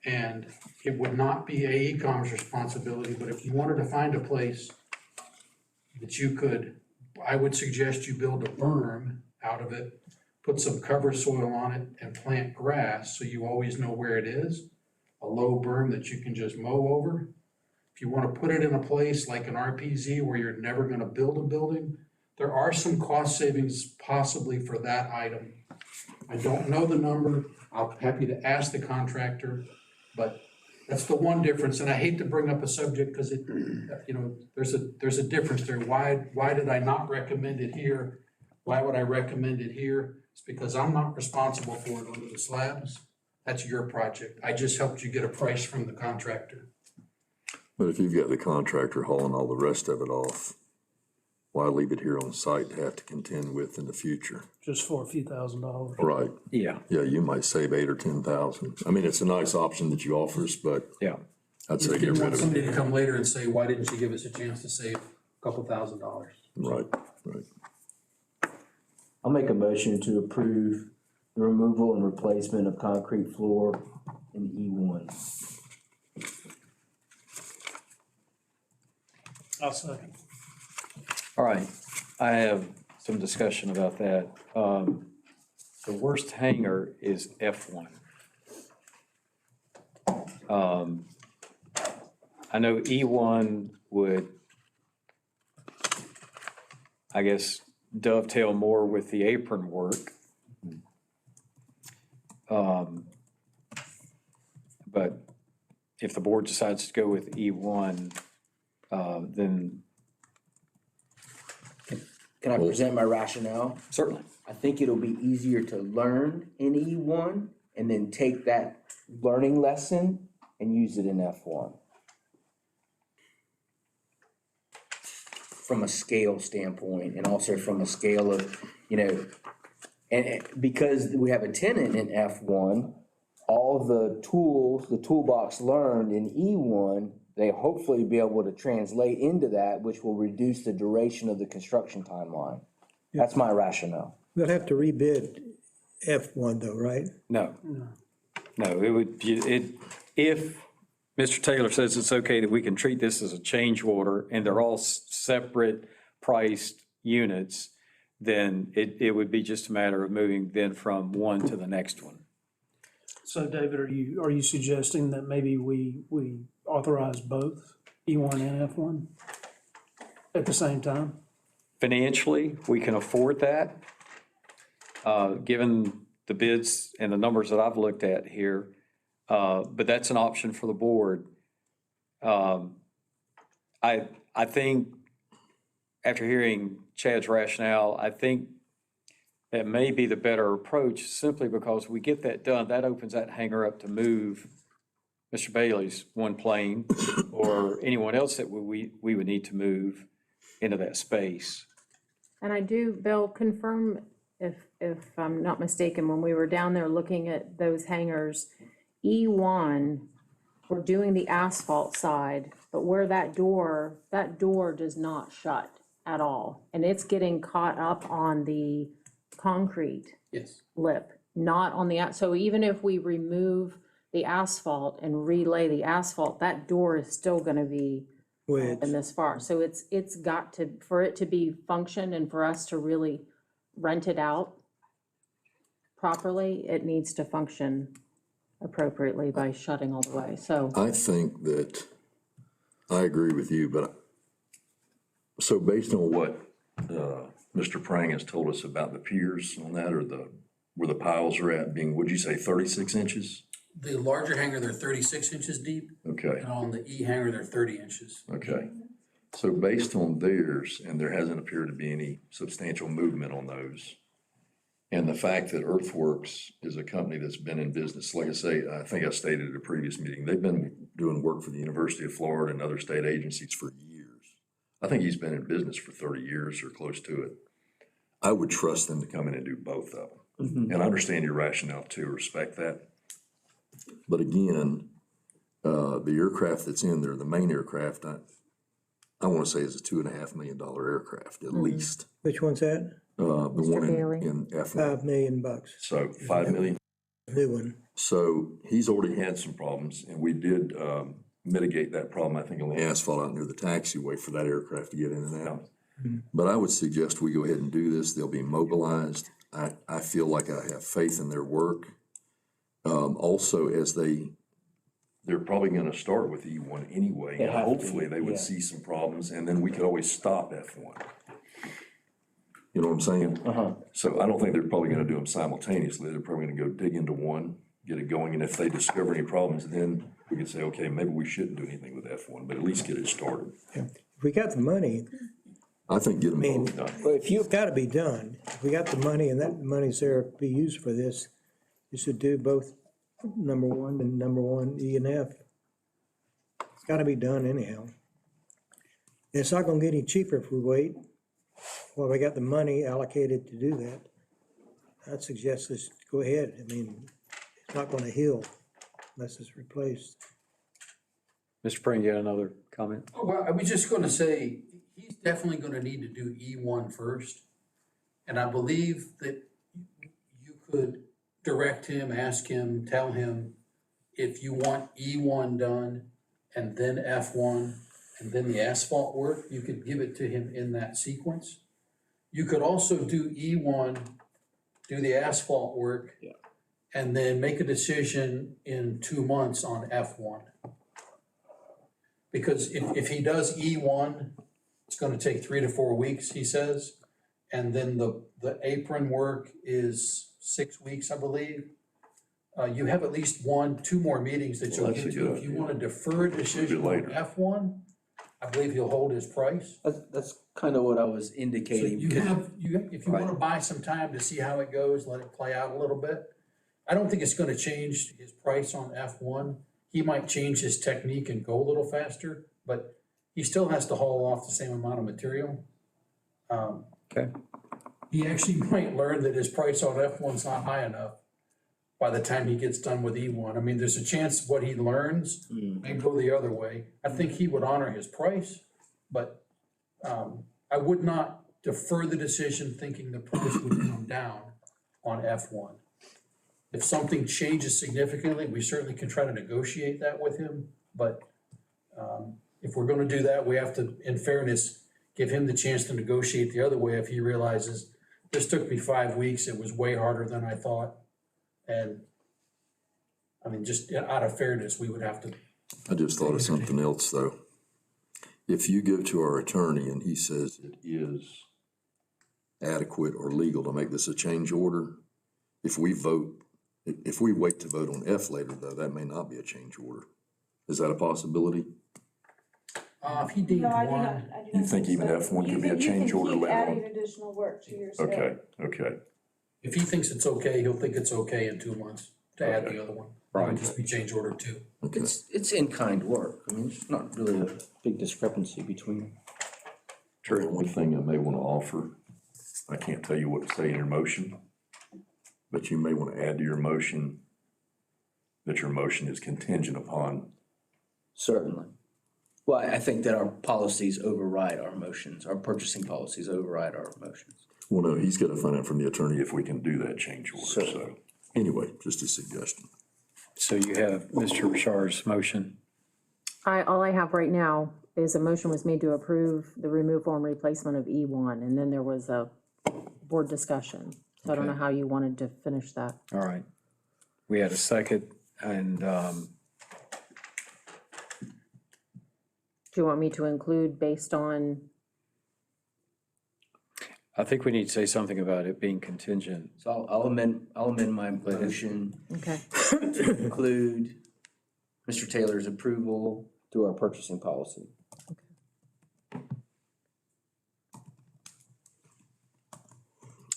and it would not be AECom's responsibility, but if you wanted to find a place that you could, I would suggest you build a berm out of it, put some cover soil on it, and plant grass so you always know where it is, a low berm that you can just mow over. If you want to put it in a place like an RPZ where you're never going to build a building, there are some cost savings possibly for that item. I don't know the number. I'm happy to ask the contractor, but that's the one difference. And I hate to bring up a subject because it, there's a difference there. Why did I not recommend it here? Why would I recommend it here? It's because I'm not responsible for it under the slabs. That's your project. I just helped you get a price from the contractor. But if you've got the contractor hauling all the rest of it off, why leave it here on site to have to contend with in the future? Just for a few $1,000s. Right, Yeah, yeah, you might save 8 or 10,000. I mean, it's a nice option that you offer us, but yeah. I'd say You get want rid of somebody it. to come later and say, why didn't you give us a chance to save a couple $1,000? Right, right. I'll make a motion to approve the removal and replacement of concrete floor in E1. I'll second. All right, I have some discussion about that. The worst hanger is F1. I know E1 would, I guess, dovetail more with the apron work. But if the board decides to go with E1, then Can I present my rationale? certainly. I think it'll be easier to learn in E1 and then take that learning lesson and use it in F1. From a scale standpoint and also from a scale of, and because we have a tenant in F1, all the tools, the toolbox learned in E1, they hopefully be able to translate into that, which will reduce the duration of the construction timeline. That's my rationale. We'll have to rebid F1 though, right? No. No, it would, if Mr. Taylor says it's okay that we can treat this as a change order and they're all separate priced units, then it would be just a matter of moving then from one to the next one. So David, are you suggesting that maybe we authorize both E1 and F1 at the same time? Financially, we can afford that, given the bids and the numbers that I've looked at here. But that's an option for the board. I think after hearing Chad's rationale, I think that may be the better approach, simply because we get that done, that opens that hangar up to move Mr. Bailey's one plane or anyone else that we would need to move into that space. And I do, Bill, confirm if I'm not mistaken, when we were down there looking at those hangars, E1, we're doing the asphalt side, but where that door does not shut at all. And it's getting caught up on the concrete Yes. lip, not on the, so even if we remove the asphalt and relay the asphalt, that door is still gonna be Wedge. in this far. So it's got to, for it to be function and for us to really rent it out properly, it needs to function appropriately by shutting all the way, so. I think that, I agree with you, but, so based on what Mr. Prang has told us about the piers on that, or where the piles are at being, would you say 36 inches? The larger hangar, they're 36 inches deep, Okay, and on the E hangar, they're 30 inches. okay. So based on theirs, and there hasn't appeared to be any substantial movement on those, and the fact that Earthworks is a company that's been in business, like I say, I think I stated at a previous meeting, they've been doing work for the University of Florida and other state agencies for years. I think he's been in business for 30 years or close to it. I would trust them to come in and do both of them. And I understand your rationale too, respect that. But again, the aircraft that's in there, the main aircraft, I want to say is a $2.5 million aircraft at least. Which one's that? The one Bailey. in F1. $5 million. So 5 million. New one. So he's already had some problems, and we did mitigate that problem, I think, on the asphalt out near the taxiway for that aircraft to get in and out. But I would suggest we go ahead and do this. They'll be mobilized. I feel like I have faith in their work. Also, as they're probably gonna start with E1 anyway, They and have to, hopefully they would yeah. see some problems, and then we could always stop F1. You know what I'm saying? So I don't think they're probably gonna do them simultaneously. They're probably gonna go dig into one, get it going, and if they discover any problems, then we can say, okay, maybe we shouldn't do anything with F1, but at least get it started. If we got the money, I think get them mean- both done. But if you, it's gotta be done. If we got the money and that money's there to be used for this, you should do both number one and number one E and F. It's gotta be done anyhow. It's not gonna get any cheaper if we wait. well, we got the money allocated to do that. I'd suggest this, go ahead. I mean, it's not gonna heal unless it's replaced. Mr. Pring, you had another comment? Well, I was just gonna say, he's definitely gonna need to do E1 first. And I believe that you could direct him, ask him, tell him, if you want E1 done and then F1 and then the asphalt work, you could give it to him in that sequence. You could also do E1, do the asphalt work. Yeah. And then make a decision in 2 months on F1. Because if he does E1, it's gonna take 3 to 4 weeks, he says. And then the apron work is 6 weeks, I believe. You have at least 2 more meetings that you'll Well, that's get a to. good If you idea. wanna defer a decision on later. F1, I believe he'll hold his price. That's kind of what I was So indicating. you because- have, if you wanna buy some time to see how it goes, let it play out a little bit. I don't think it's gonna change his price on F1. He might change his technique and go a little faster, but he still has to haul off the same amount of material. Okay. He actually might learn that his price on F1's not high enough by the time he gets done with E1. I mean, there's a chance what he learns may go the other way. I think he would honor his price, but I would not defer the decision thinking the price would come down on F1. If something changes significantly, we certainly can try to negotiate that with him, but if we're gonna do that, we have to, in fairness, give him the chance to negotiate the other way if he realizes, this took me 5 weeks, it was way harder than I thought. And, I mean, just out of fairness, we would have to. I just thought of something else, though. If you go to our attorney and he says it is adequate or legal to make this a change order, if we wait to vote on F later, though, that may not be a change order. Is that a possibility? If he deemed No, I do one, not, I do You not think even so. F1 You could be a can- change order You later can on? keep adding additional work to your scope. Okay. if he thinks it's okay, he'll think it's okay in 2 months to add Okay. the other one. It would Right. just be change order 2. Okay. It's in-kind work. I mean, it's not really a big discrepancy between. Terry, one thing I may want to offer, I can't tell you what to say in your motion, but you may want to add to your motion that your motion is contingent upon. Certainly. Well, I think that our policies override our motions, our purchasing policies override our motions. Well, no, he's got to find out from the attorney if we can do that change order, Sure. so, anyway, just a suggestion. So you have Mr. Richard's motion. All I have right now is a motion was made to approve the removal and replacement of E1, and then there was a board discussion. So I don't know Okay. how you wanted to finish that. All right. We had a second, and Do you want me to include based on, I think we need to say something about it being contingent. So I'll amend my motion okay, to include Mr. Taylor's approval through our purchasing policy.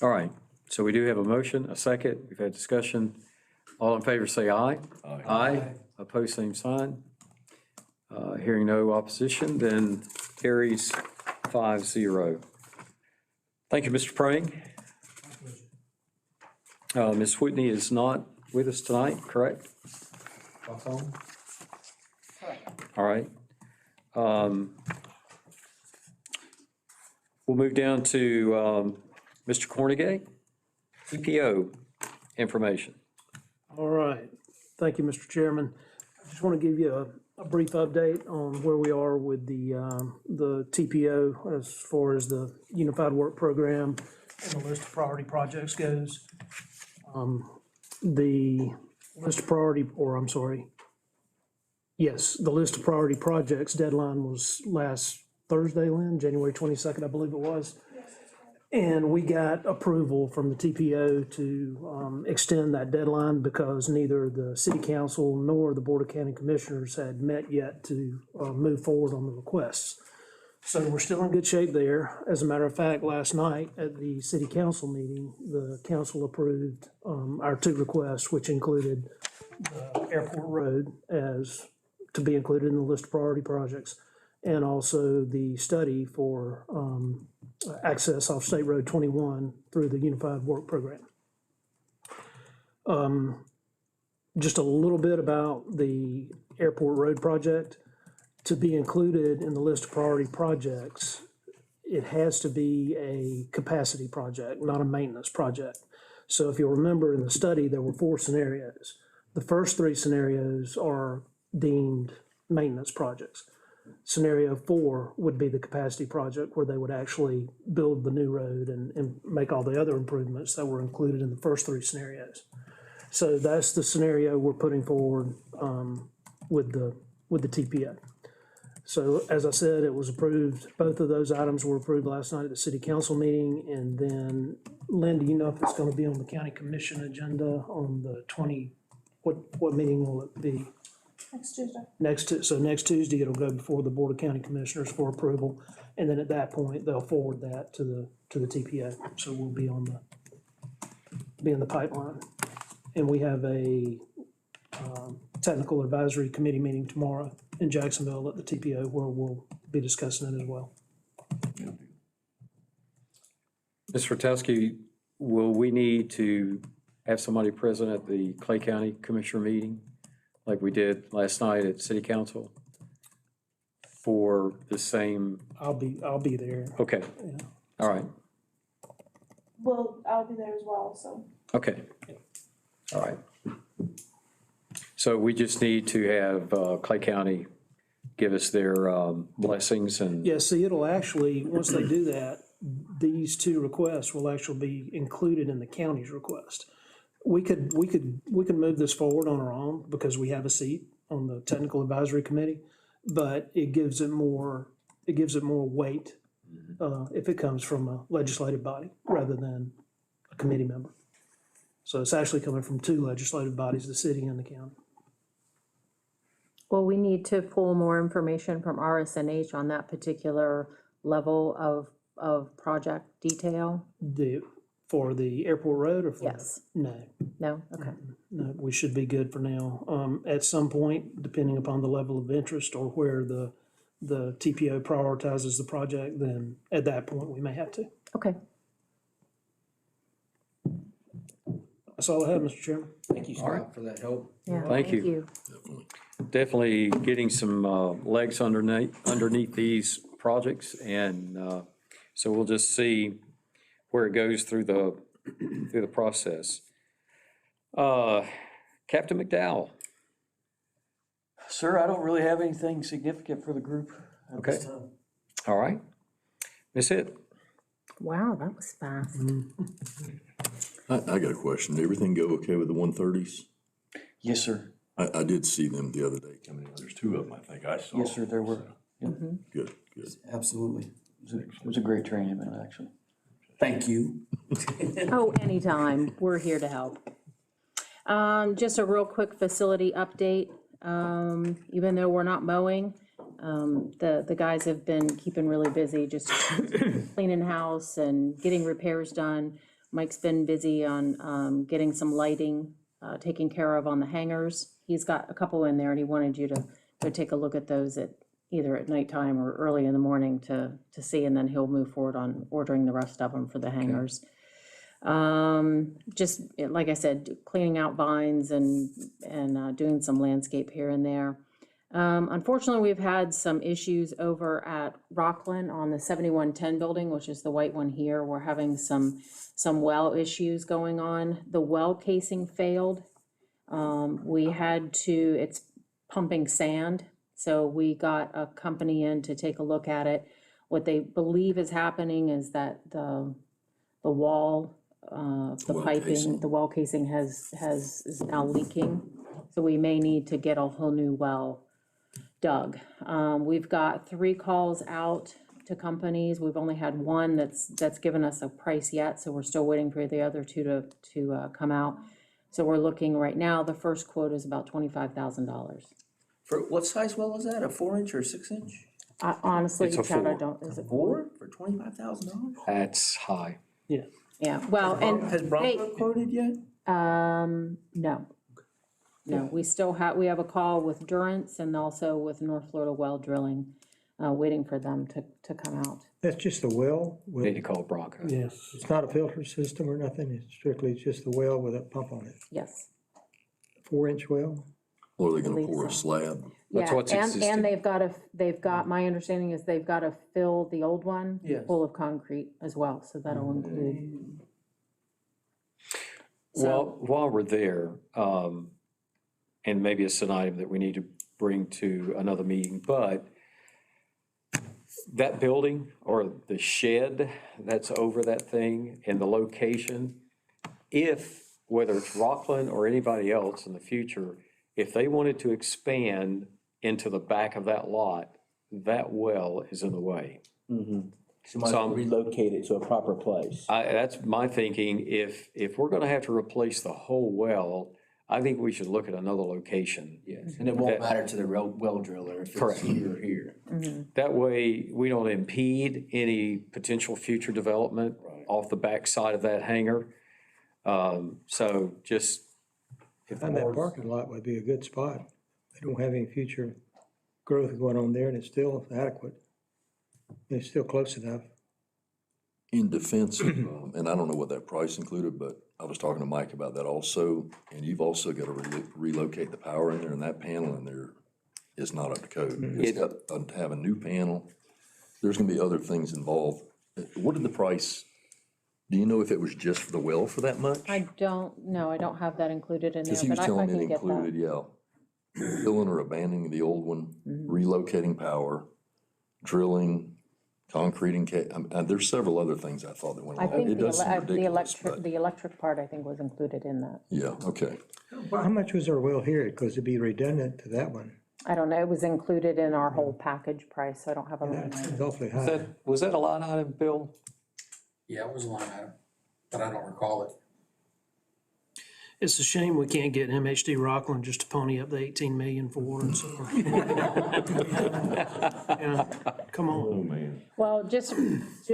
All right, so we do have a motion, a second, we've had discussion. All in favor, say aye. Aye. Opposed, same sign. Hearing no opposition, then carries 5-0. Thank you, Mr. Praying. Ms. Whitney is not with us tonight, correct? All right. We'll move down to Mr. Cornegay, EPO information. All right. Thank you, Mr. Chairman. I just want to give you a brief update on where we are with the TPO as far as the Unified Work Program and the list of priority projects goes. The list of priority, or I'm sorry, yes, the list of priority projects deadline was last Thursday, Lynn, January 22nd, I believe it was. And we got approval from the TPO to extend that deadline because neither the city council nor the Board of County Commissioners had met yet to move forward on the requests. So we're still in good shape there. As a matter of fact, last night at the city council meeting, the council approved our 2 requests, which included the airport road as to be included in the list of priority projects, and also the study for access off State Road 21 through the Unified Work Program. Just a little bit about the airport road project. To be included in the list of priority projects, it has to be a capacity project, not a maintenance project. So if you'll remember in the study, there were 4 scenarios. The first 3 scenarios are deemed maintenance projects. Scenario 4 would be the capacity project where they would actually build the new road and make all the other improvements that were included in the first 3 scenarios. So that's the scenario we're putting forward with the TPO. So as I said, it was approved, both of those items were approved last night at the city council meeting. And then, Lynn, do you know if it's gonna be on the county commission agenda on the what meeting will it be? Next Tuesday. Next Tuesday, it'll go before the Board of County Commissioners for approval. And then at that point, they'll forward that to the TPO. So we'll be in the pipeline. And we have a technical advisory committee meeting tomorrow in Jacksonville at the TPO where we'll be discussing it as well. Ms. Rotowski, will we need to have somebody present at the Clay County Commissioner meeting like we did last night at City Council for the same? I'll be there. Okay, Yeah. all right, Well, I'll be there as well, so. okay, all right. So we just need to have Clay County give us their blessings and. Yeah, see, it'll actually, once they do that, these 2 requests will actually be included in the county's request. We could move this forward on our own because we have a seat on the technical advisory committee, but it gives it more weight if it comes from a legislative body rather than a committee member. So it's actually coming from 2 legislative bodies, the city and the county. Well, we need to pull more information from RSNH on that particular level of project detail. For the airport road or for? Yes. No. No? Okay. No, we should be good for now. At some point, depending upon the level of interest or where the TPO prioritizes the project, then at that point, we may have to. Okay. That's all I have, Mr. Chairman. Thank you, All right. Scott, for that help. Yeah, Thank you. Definitely getting some legs underneath these projects, and so we'll just see where it goes through the process. Captain McDowell. Sir, I don't really have anything significant for the group at this Okay. time. All right. Miss Hitt. Wow, that was fast. I got a question. Did everything go okay with the 130s? Yes, sir. I did see them the other day coming in. There's 2 of them, I think I saw. Yes, sir, there were. Good. Absolutely. It was a great training event, actually. Thank you. Oh, anytime. We're here to help. Just a real quick facility update. Even though we're not mowing, the guys have been keeping really busy, just cleaning house and getting repairs done. Mike's been busy on getting some lighting taken care of on the hangars. He's got a couple in there, and he wanted you to go take a look at those either at nighttime or early in the morning to see, and then he'll move forward on ordering the rest of them for the hangars. Just, like I said, cleaning out vines and doing some landscape here and there. Unfortunately, we've had some issues over at Rockland on the 7110 building, which is the white one here. We're having some well issues going on. The well casing failed. It's pumping sand. So we got a company in to take a look at it. What they believe is happening is that the wall, the piping, the well casing is now leaking. So we may need to get a whole new well dug. We've got 3 calls out to companies. We've only had one that's given us a price yet, so we're still waiting for the other 2 to come out. So we're looking right now, the first quote is about $25,000. For what size well is that? A 4-inch or 6-inch? Honestly, It's a Chad, I 4. don't, is it 4 for $25,000? That's high. Yeah, well, Has and, Bronco quoted yet? no. No, we have a call with Durance and also with North Florida Well Drilling. waiting for them to come out. That's just the well? Need to call Bronco. Yes. It's not a filter system or nothing, it's strictly just the well with a pump on it? Yes. 4-inch well? Or are they gonna Believe pour a so. slab? That's Yeah, what's and existing. they've got, my understanding is they've got to fill the old one Yes. full of concrete as well, so that'll include. Well, while we're there, and maybe it's an item that we need to bring to another meeting, but that building or the shed that's over that thing and the location, if, whether it's Rockland or anybody else in the future, if they wanted to expand into the back of that lot, that well is in the way. So might So- relocate it to a proper place. That's my thinking. If we're gonna have to replace the whole well, I think we should look at another location. Yes, and it won't That- matter to the well driller if it's Correct. here or here. That way, we don't impede any potential future development off the backside of that hangar. So just, if the And that board's- parking lot would be a good spot. They don't have any future growth going on there, and it's still adequate. It's still close enough. In defense, of, and I don't know what that price included, but I was talking to Mike about that also, and you've also got to relocate the power in there, and that panel in there is not up to code. It's got to have a new panel. There's gonna be other things involved. What did the price, do you know if it was just for the well for that much? I don't know, I don't have that included in there, Because he was but I telling me can it get that. included, filling or abandoning the old one, relocating power, drilling, concreting, there's several other things I thought that went I along. think It does seem ridiculous, the electric part, I think, was included in that. yeah, okay. Well, how much was our well here? Because it'd be redundant to that one. I don't know, it was included in our whole package price, so I don't have a line That item. seems awfully Was high. was that a line item, Bill? Yeah, it was a line item, but I don't recall it. It's a shame we can't get MHD Rockland just to pony up the 18 million for water and sewer. Yeah, come on. Well, just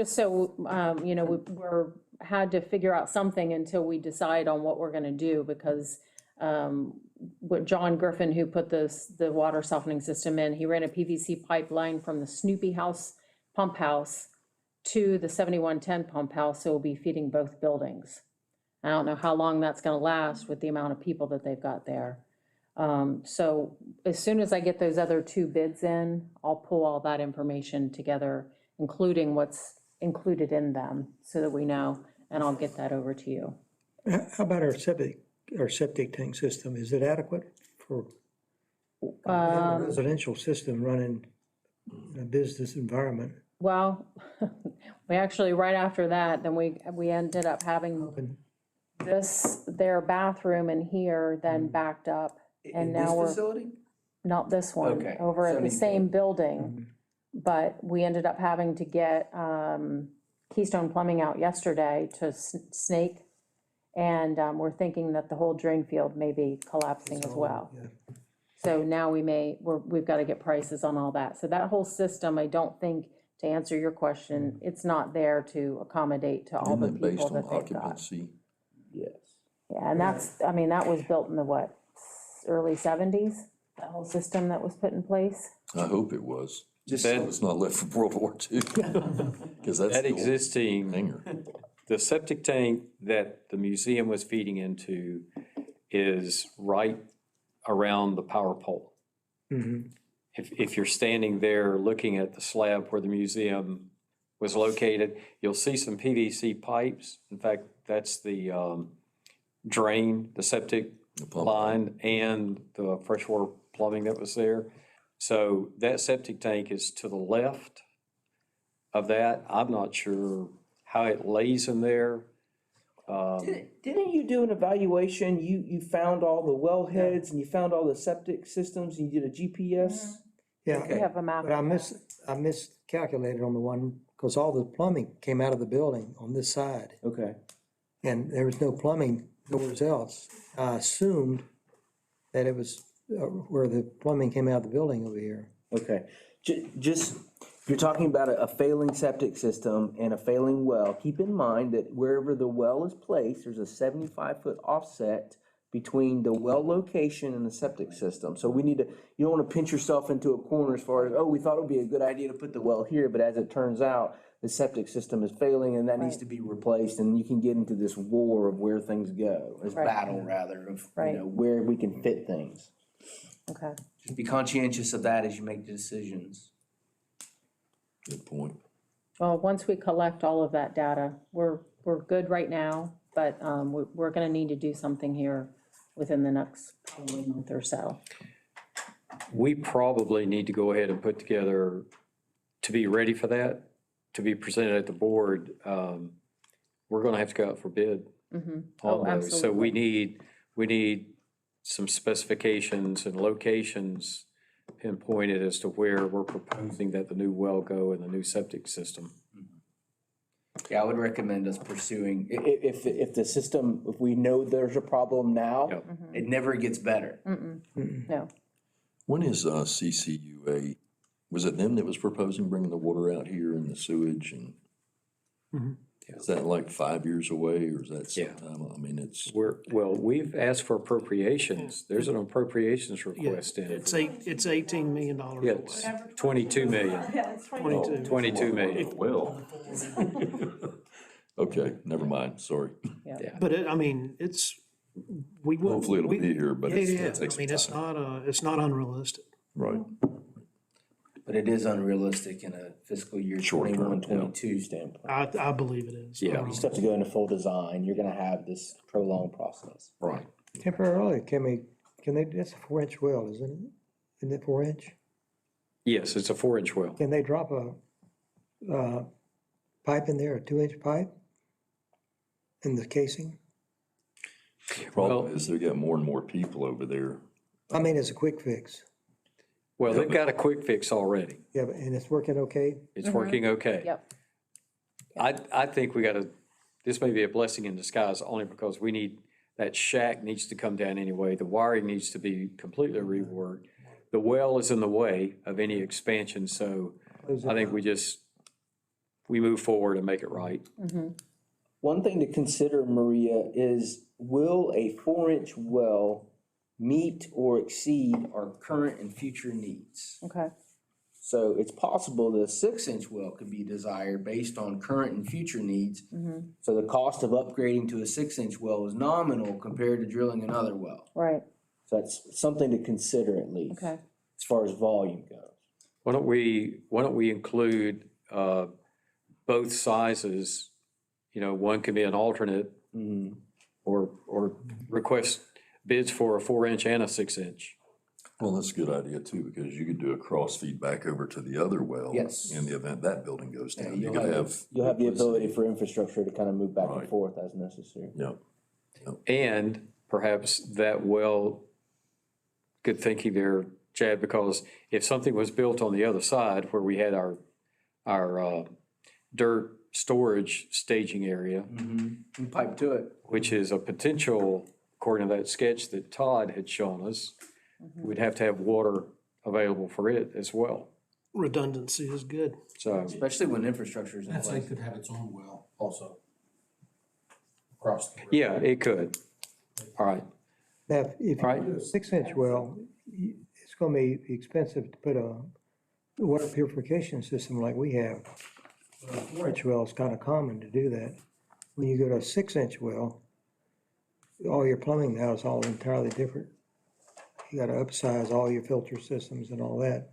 so, you know, had to figure out something until we decide on what we're gonna do, because what John Griffin, who put the water softening system in, he ran a PVC pipeline from the Snoopy House pump house to the 7110 pump house, so it'll be feeding both buildings. I don't know how long that's gonna last with the amount of people that they've got there. So as soon as I get those other two bids in, I'll pull all that information together, including what's included in them, so that we know, and I'll get that over to you. How about our septic tank system? Is it adequate for a residential system running in a business environment? Well, we actually, right after that, then we ended up having their bathroom in here, then backed up, and now we're. facility? Not this one, Okay, over at the 72. same building. But we ended up having to get Keystone Plumbing out yesterday to snake. And we're thinking that the whole drain field may be collapsing as well. Yeah. So now we've got to get prices on all that. So that whole system, I don't think, to answer your question, it's not there to accommodate to all Isn't the that based people on that they've got. occupancy? Yes. Yeah, and that was built in the what, early 70s? That whole system that was put in place? I hope it was. Just So it's not left from World War II. Because that's That the old existing, hangar. the septic tank that the museum was feeding into is right around the power pole. If you're standing there looking at the slab where the museum was located, you'll see some PVC pipes. In fact, that's the drain, the septic The pump line, and the freshwater plumbing that was there. So that septic tank is to the left of that. I'm not sure how it lays in there. Didn't you do an evaluation? You found all the wellheads and you found all the septic systems and you did a GPS? Yeah, We have a map. but I miscalculated on the one, because all the plumbing came out of the building on this side, Okay. and there was no plumbing nowhere else. I assumed that it was where the plumbing came out of the building over here. Okay, just, you're talking about a failing septic system and a failing well. Keep in mind that wherever the well is placed, there's a 75-foot offset between the well location and the septic system. So we need to, you don't wanna pinch yourself into a corner as far as, oh, we thought it would be a good idea to put the well here, but as it turns out, the septic system is failing and that needs to be replaced, and you can get into this war of where things go, this Right. battle rather of, Right. where we can fit things. Okay, Just be conscientious of that as you make the decisions. Good point. well, once we collect all of that data, we're good right now, but, we're gonna need to do something here within the next probably month or so. We probably need to go ahead and put together, to be ready for that, to be presented at the board, we're gonna have to go out for bid Mm-hmm. on those. So we need some specifications and locations pinpointed as to where we're proposing that the new well go and the new septic system. Yeah, I would recommend us pursuing, if the system, if we know there's a problem now, Yep. it never gets better. No, When is CCUA, was it them that was proposing bringing the water out here and the sewage and? Mhm. Is that like 5 years away or is that Yeah. sometime? I mean, it's, We've asked for appropriations. There's an appropriations Yeah, request in. it's $18 million Yeah, away. it's 22 million, Yeah, it's 22. 22 million. well. Okay, never mind, sorry. Yeah. But I mean, we will. Hopefully it'll be here, but Yeah, it's, yeah, it takes I mean, time. it's not unrealistic. Right, But it is unrealistic in a fiscal year Short term, 21, yeah. 22 standpoint. I believe it is. Yeah. You still have to go into full design, you're gonna have this prolonged process. Right. Temporarily, can they, that's a 4-inch well, isn't it? Isn't it 4-inch? Yes, it's a 4-inch well. Can they drop a pipe in there, a 2-inch pipe? In the casing? problem is they got more and more people over there. I mean, it's a quick fix. Well, they've got a quick fix already. Yeah, and it's working okay? It's working okay. yep, I think we gotta, this may be a blessing in disguise only because that shack needs to come down anyway. The wiring needs to be completely reworked. The well is in the way of any expansion, so I think we move forward and make it right. One thing to consider, Maria, is will a 4-inch well meet or exceed our current and future needs? okay, So it's possible that a 6-inch well could be desired based on current and future needs. So the cost of upgrading to a 6-inch well is nominal compared to drilling another well. right, So that's something to consider at least. okay, As far as volume goes. Why don't we include, both sizes? One could be an alternate or request bids for a 4-inch and a 6-inch. Well, that's a good idea too, because you could do a cross feed back over to the other well. Yes. In the event that building goes Yeah, down, you could have. You'll have the ability for infrastructure to kind of move back and Right. forth as necessary. Yeah, And perhaps that well, good thinking there, Chad, because if something was built on the other side where we had our dirt storage staging area, And pipe to it. which is a potential, according to that sketch that Todd had shown us, we'd have to have water available for it as well. Redundancy is good. So, Especially when infrastructure is in That place. site could have its own well also. Across the river. yeah, it could. All right. Now, if Right. you do a 6-inch well, it's gonna be expensive to put a water purification system like we have. A 4-inch well is kind of common to do that. When you go to a 6-inch well, all your plumbing now is all entirely different. You gotta upsize all your filter systems and all that.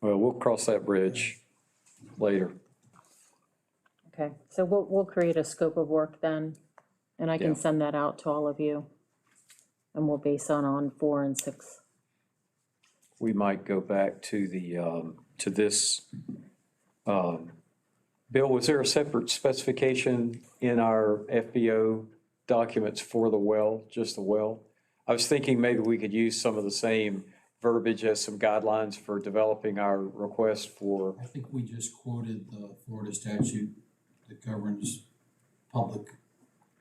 Well, we'll cross that bridge later. okay. So we'll create a scope of work then, and I Yeah. can send that out to all of you. And we'll base on 4 and 6. We might go back to to this. Bill, was there a separate specification in our FBO documents for the well, just the well? I was thinking maybe we could use some of the same verbiage as some guidelines for developing our request for, I think we just quoted the Florida statute that governs public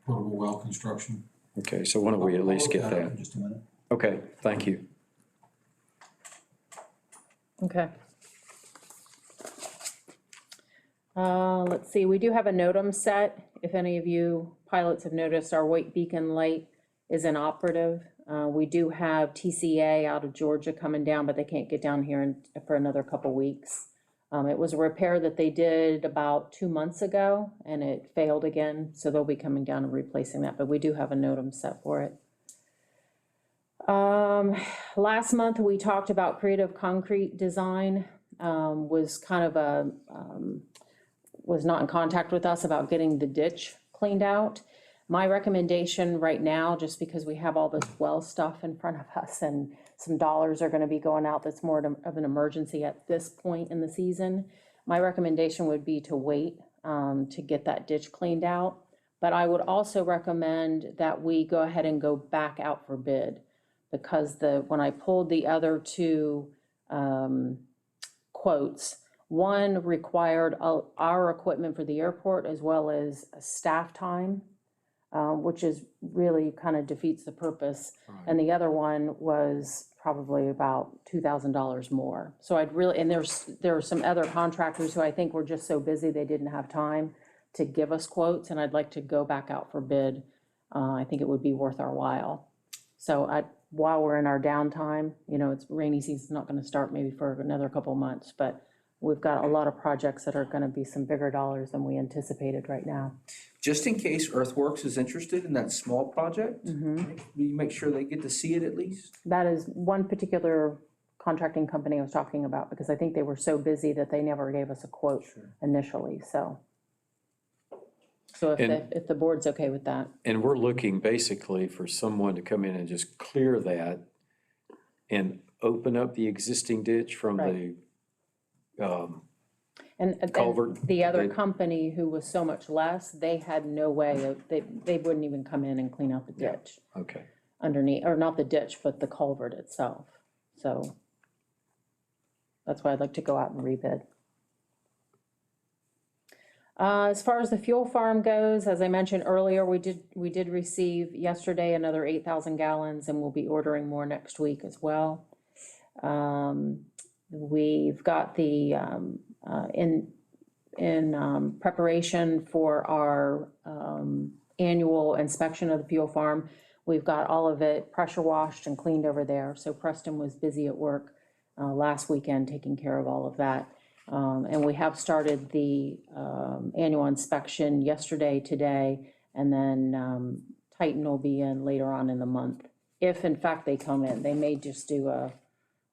potable well construction. okay, so why don't we at least get I'll look at it that? in just a minute. Okay, thank you. Okay. Let's see, we do have a NOTAM set. If any of you pilots have noticed, our white beacon light is inoperative. We do have TCA out of Georgia coming down, but they can't get down here for another couple weeks. It was a repair that they did about 2 months ago, and it failed again, so they'll be coming down and replacing that, but we do have a NOTAM set for it. Last month, we talked about Creative Concrete Design, was kind of was not in contact with us about getting the ditch cleaned out. My recommendation right now, just because we have all this well stuff in front of us and some dollars are gonna be going out, that's more of an emergency at this point in the season. My recommendation would be to wait, to get that ditch cleaned out. But I would also recommend that we go ahead and go back out for bid. Because when I pulled the other two, quotes, one required our equipment for the airport as well as staff time, which is really kind of defeats the purpose. And the other one was probably about $2,000 more. So I'd really, and there are some other contractors who I think were just so busy they didn't have time to give us quotes, and I'd like to go back out for bid. I think it would be worth our while. So while we're in our downtime, it's rainy season's not gonna start maybe for another couple of months, but we've got a lot of projects that are gonna be some bigger dollars than we anticipated right now. Just in case Earthworks is interested in that small project, we make sure they get to see it at least. That is one particular contracting company I was talking about, because I think they were so busy that they never gave us a quote initially, so. So if the board's okay with that. And we're looking basically for someone to come in and just clear that and open up the existing ditch from the And culvert. the other company who was so much less, they had no way of, they wouldn't even come in and clean out the ditch Okay. underneath, or not the ditch, but the culvert itself. So that's why I'd like to go out and rebid. As far as the fuel farm goes, as I mentioned earlier, we did receive yesterday another 8,000 gallons, and we'll be ordering more next week as well. We've got the in preparation for our annual inspection of the fuel farm. We've got all of it pressure washed and cleaned over there. So Preston was busy at work last weekend taking care of all of that. And we have started the annual inspection yesterday, today, and then Titan will be in later on in the month. If in fact they come in, they may just do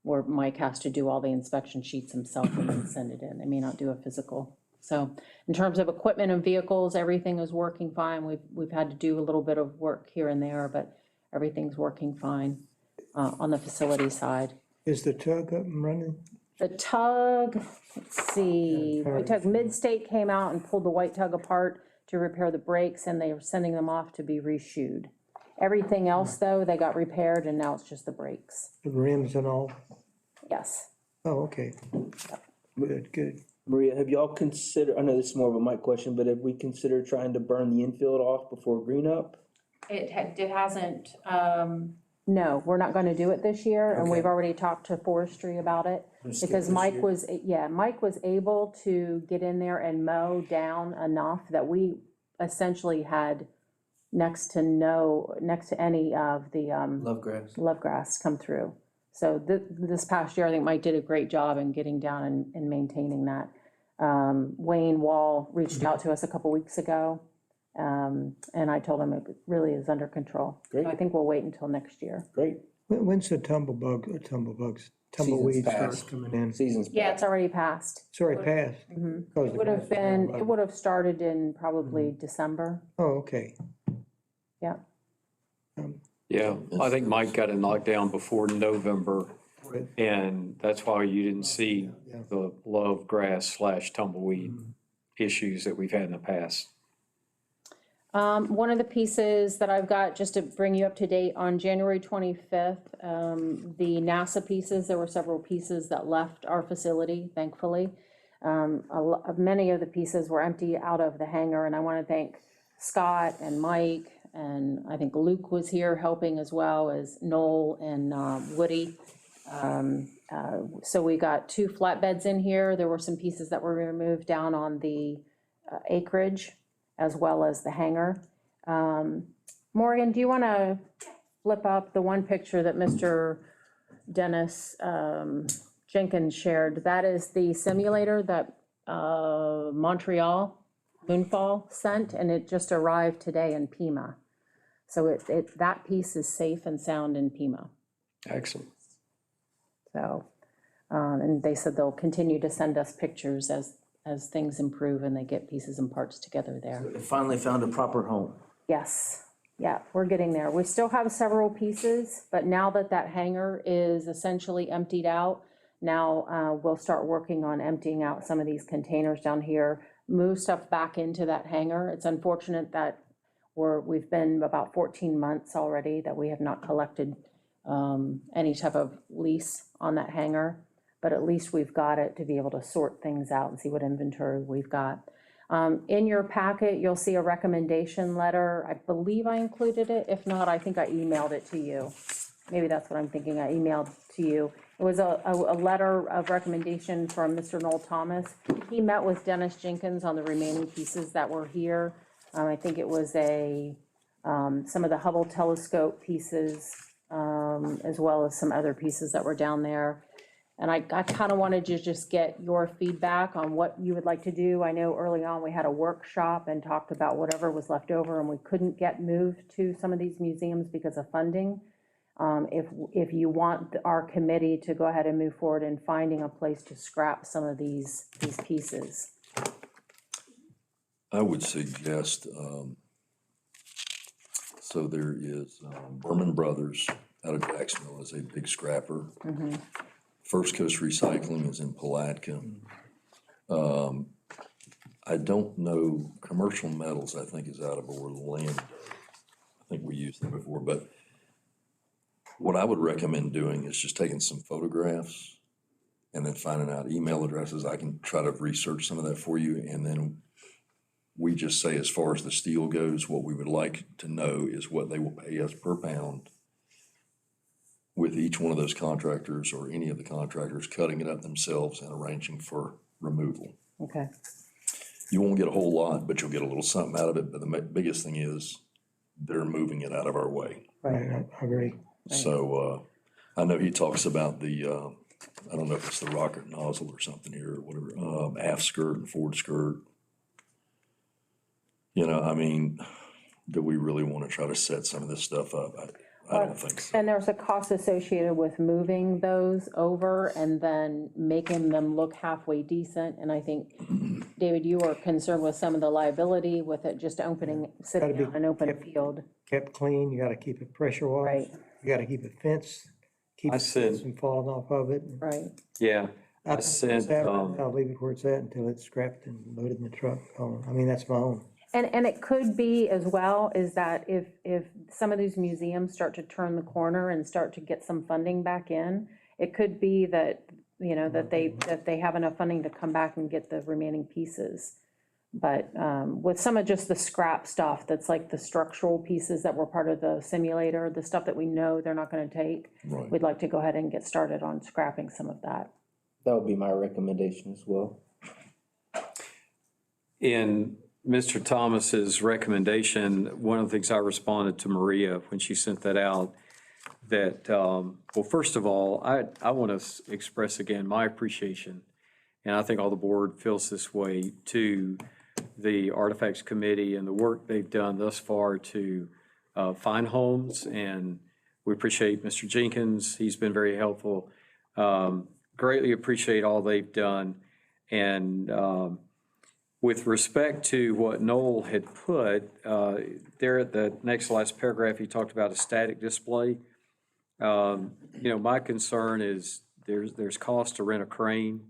where Mike has to do all the inspection sheets himself and then send it in. They may not do a physical. So in terms of equipment and vehicles, everything is working fine. We've had to do a little bit of work here and there, but everything's working fine on the facility side. Is the tug up and running? The tug, let's see, White Tug Midstate came out and pulled the White Tug apart to repair the brakes, and they were sending them off to be reshoed. Everything else, though, they got repaired, and now it's just the brakes. The rims and all? Yes. Oh, okay. Good. Maria, have y'all considered, I know this is more of a Mike question, but have we considered trying to burn the infield off before green up? It hasn't, no, we're not gonna do it this year, and we've already talked to forestry about it. Because Mike was able to get in there and mow down enough that we essentially had next to any of the love grass come through. So this past year, I think Mike did a great job in getting down and maintaining that. Wayne Wall reached out to us a couple weeks ago, and I told him it really is under control. Great. So I think we'll wait until next year. Great. When's the tumbleweeds start coming in? Season's Yeah, passed. it's already passed. It's already passed. It would have started in probably December. Oh, okay. Yeah. Yeah, I think Mike got it knocked down before November, Right. and that's why you didn't see Yeah. the love grass / tumbleweed issues that we've had in the past. One of the pieces that I've got, just to bring you up to date, on January 25th, the NASA pieces, there were several pieces that left our facility, thankfully. Many of the pieces were empty out of the hangar, and I want to thank Scott and Mike, and I think Luke was here helping as well as Noel and Woody. So we got 2 flatbeds in here. There were some pieces that were removed down on the acreage, as well as the hangar. Morgan, do you want to flip up the one picture that Mr. Dennis Jenkins shared? That is the simulator that Montreal Moonfall sent, and it just arrived today in Pima. So that piece is safe and sound in Pima. Excellent. So, and they said they'll continue to send us pictures as things improve and they get pieces and parts together there. They finally found a proper home. Yes, yeah, we're getting there. We still have several pieces, but now that that hangar is essentially emptied out, now we'll start working on emptying out some of these containers down here, move stuff back into that hangar. It's unfortunate that we've been about 14 months already that we have not collected any type of lease on that hangar, but at least we've got it to be able to sort things out and see what inventory we've got. In your packet, you'll see a recommendation letter. I believe I included it. If not, I think I emailed it to you. Maybe that's what I'm thinking. I emailed to you. It was a letter of recommendation from Mr. Noel Thomas. He met with Dennis Jenkins on the remaining pieces that were here. I think it was some of the Hubble telescope pieces, as well as some other pieces that were down there. And I kind of wanted to just get your feedback on what you would like to do. I know early on we had a workshop and talked about whatever was left over, and we couldn't get moved to some of these museums because of funding. If you want our committee to go ahead and move forward in finding a place to scrap some of these pieces. I would suggest, so there is Berman Brothers out of Jacksonville is a big scrapper. First Coast Recycling is in Palatka. I don't know, Commercial Metals, I think, is out of Orlando. I think we used them before, but what I would recommend doing is just taking some photographs and then finding out email addresses. I can try to research some of that for you, and then we just say, as far as the steel goes, what we would like to know is what they will pay us per pound with each one of those contractors or any of the contractors cutting it up themselves and arranging for removal. Okay. You won't get a whole lot, but you'll get a little something out of it. But the biggest thing is they're moving it out of our way. Right, I agree. So I know he talks about the, I don't know if it's the rocket nozzle or something here or whatever, aft skirt and forward skirt. You know, I mean, do we really want to try to set some of this stuff up? I don't think so. And there's a cost associated with moving those over and then making them look halfway decent. And I think, David, you were concerned with some of the liability with it just sitting Gotta be out in an open kept- field. Kept clean, you gotta keep it pressure washed. Right. You gotta keep it fenced, keep I it said- from falling off of it. Right. Yeah, I sent, I'll leave it where it's at until it's scrapped and loaded in the truck. I mean, that's my own. And it could be as well is that if some of these museums start to turn the corner and start to get some funding back in, it could be that, you know, that they have enough funding to come back and get the remaining pieces. But with some of just the scrap stuff, that's like the structural pieces that were part of the simulator, the stuff that we know they're not gonna take, Right. we'd like to go ahead and get started on scrapping some of that. That would be my recommendation as well. in Mr. Thomas's recommendation, one of the things I responded to Maria when she sent that out, that, well, first of all, I want to express again my appreciation, and I think all the board feels this way, to the Artifacts Committee and the work they've done thus far to find homes, and we appreciate Mr. Jenkins. He's been very helpful. Greatly appreciate all they've done. And with respect to what Noel had put, there at the next to last paragraph, he talked about a static display. You know, my concern is there's cost to rent a crane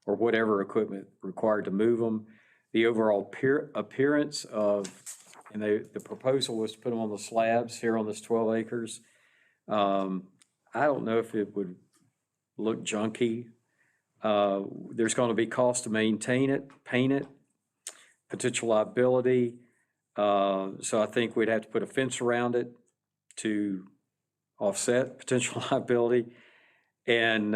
or whatever equipment required to move them. The overall appearance of, and the proposal was to put them on the slabs here on this 12 acres. I don't know if it would look junky. There's going to be cost to maintain it, paint it, potential liability. So I think we'd have to put a fence around it to offset potential liability, and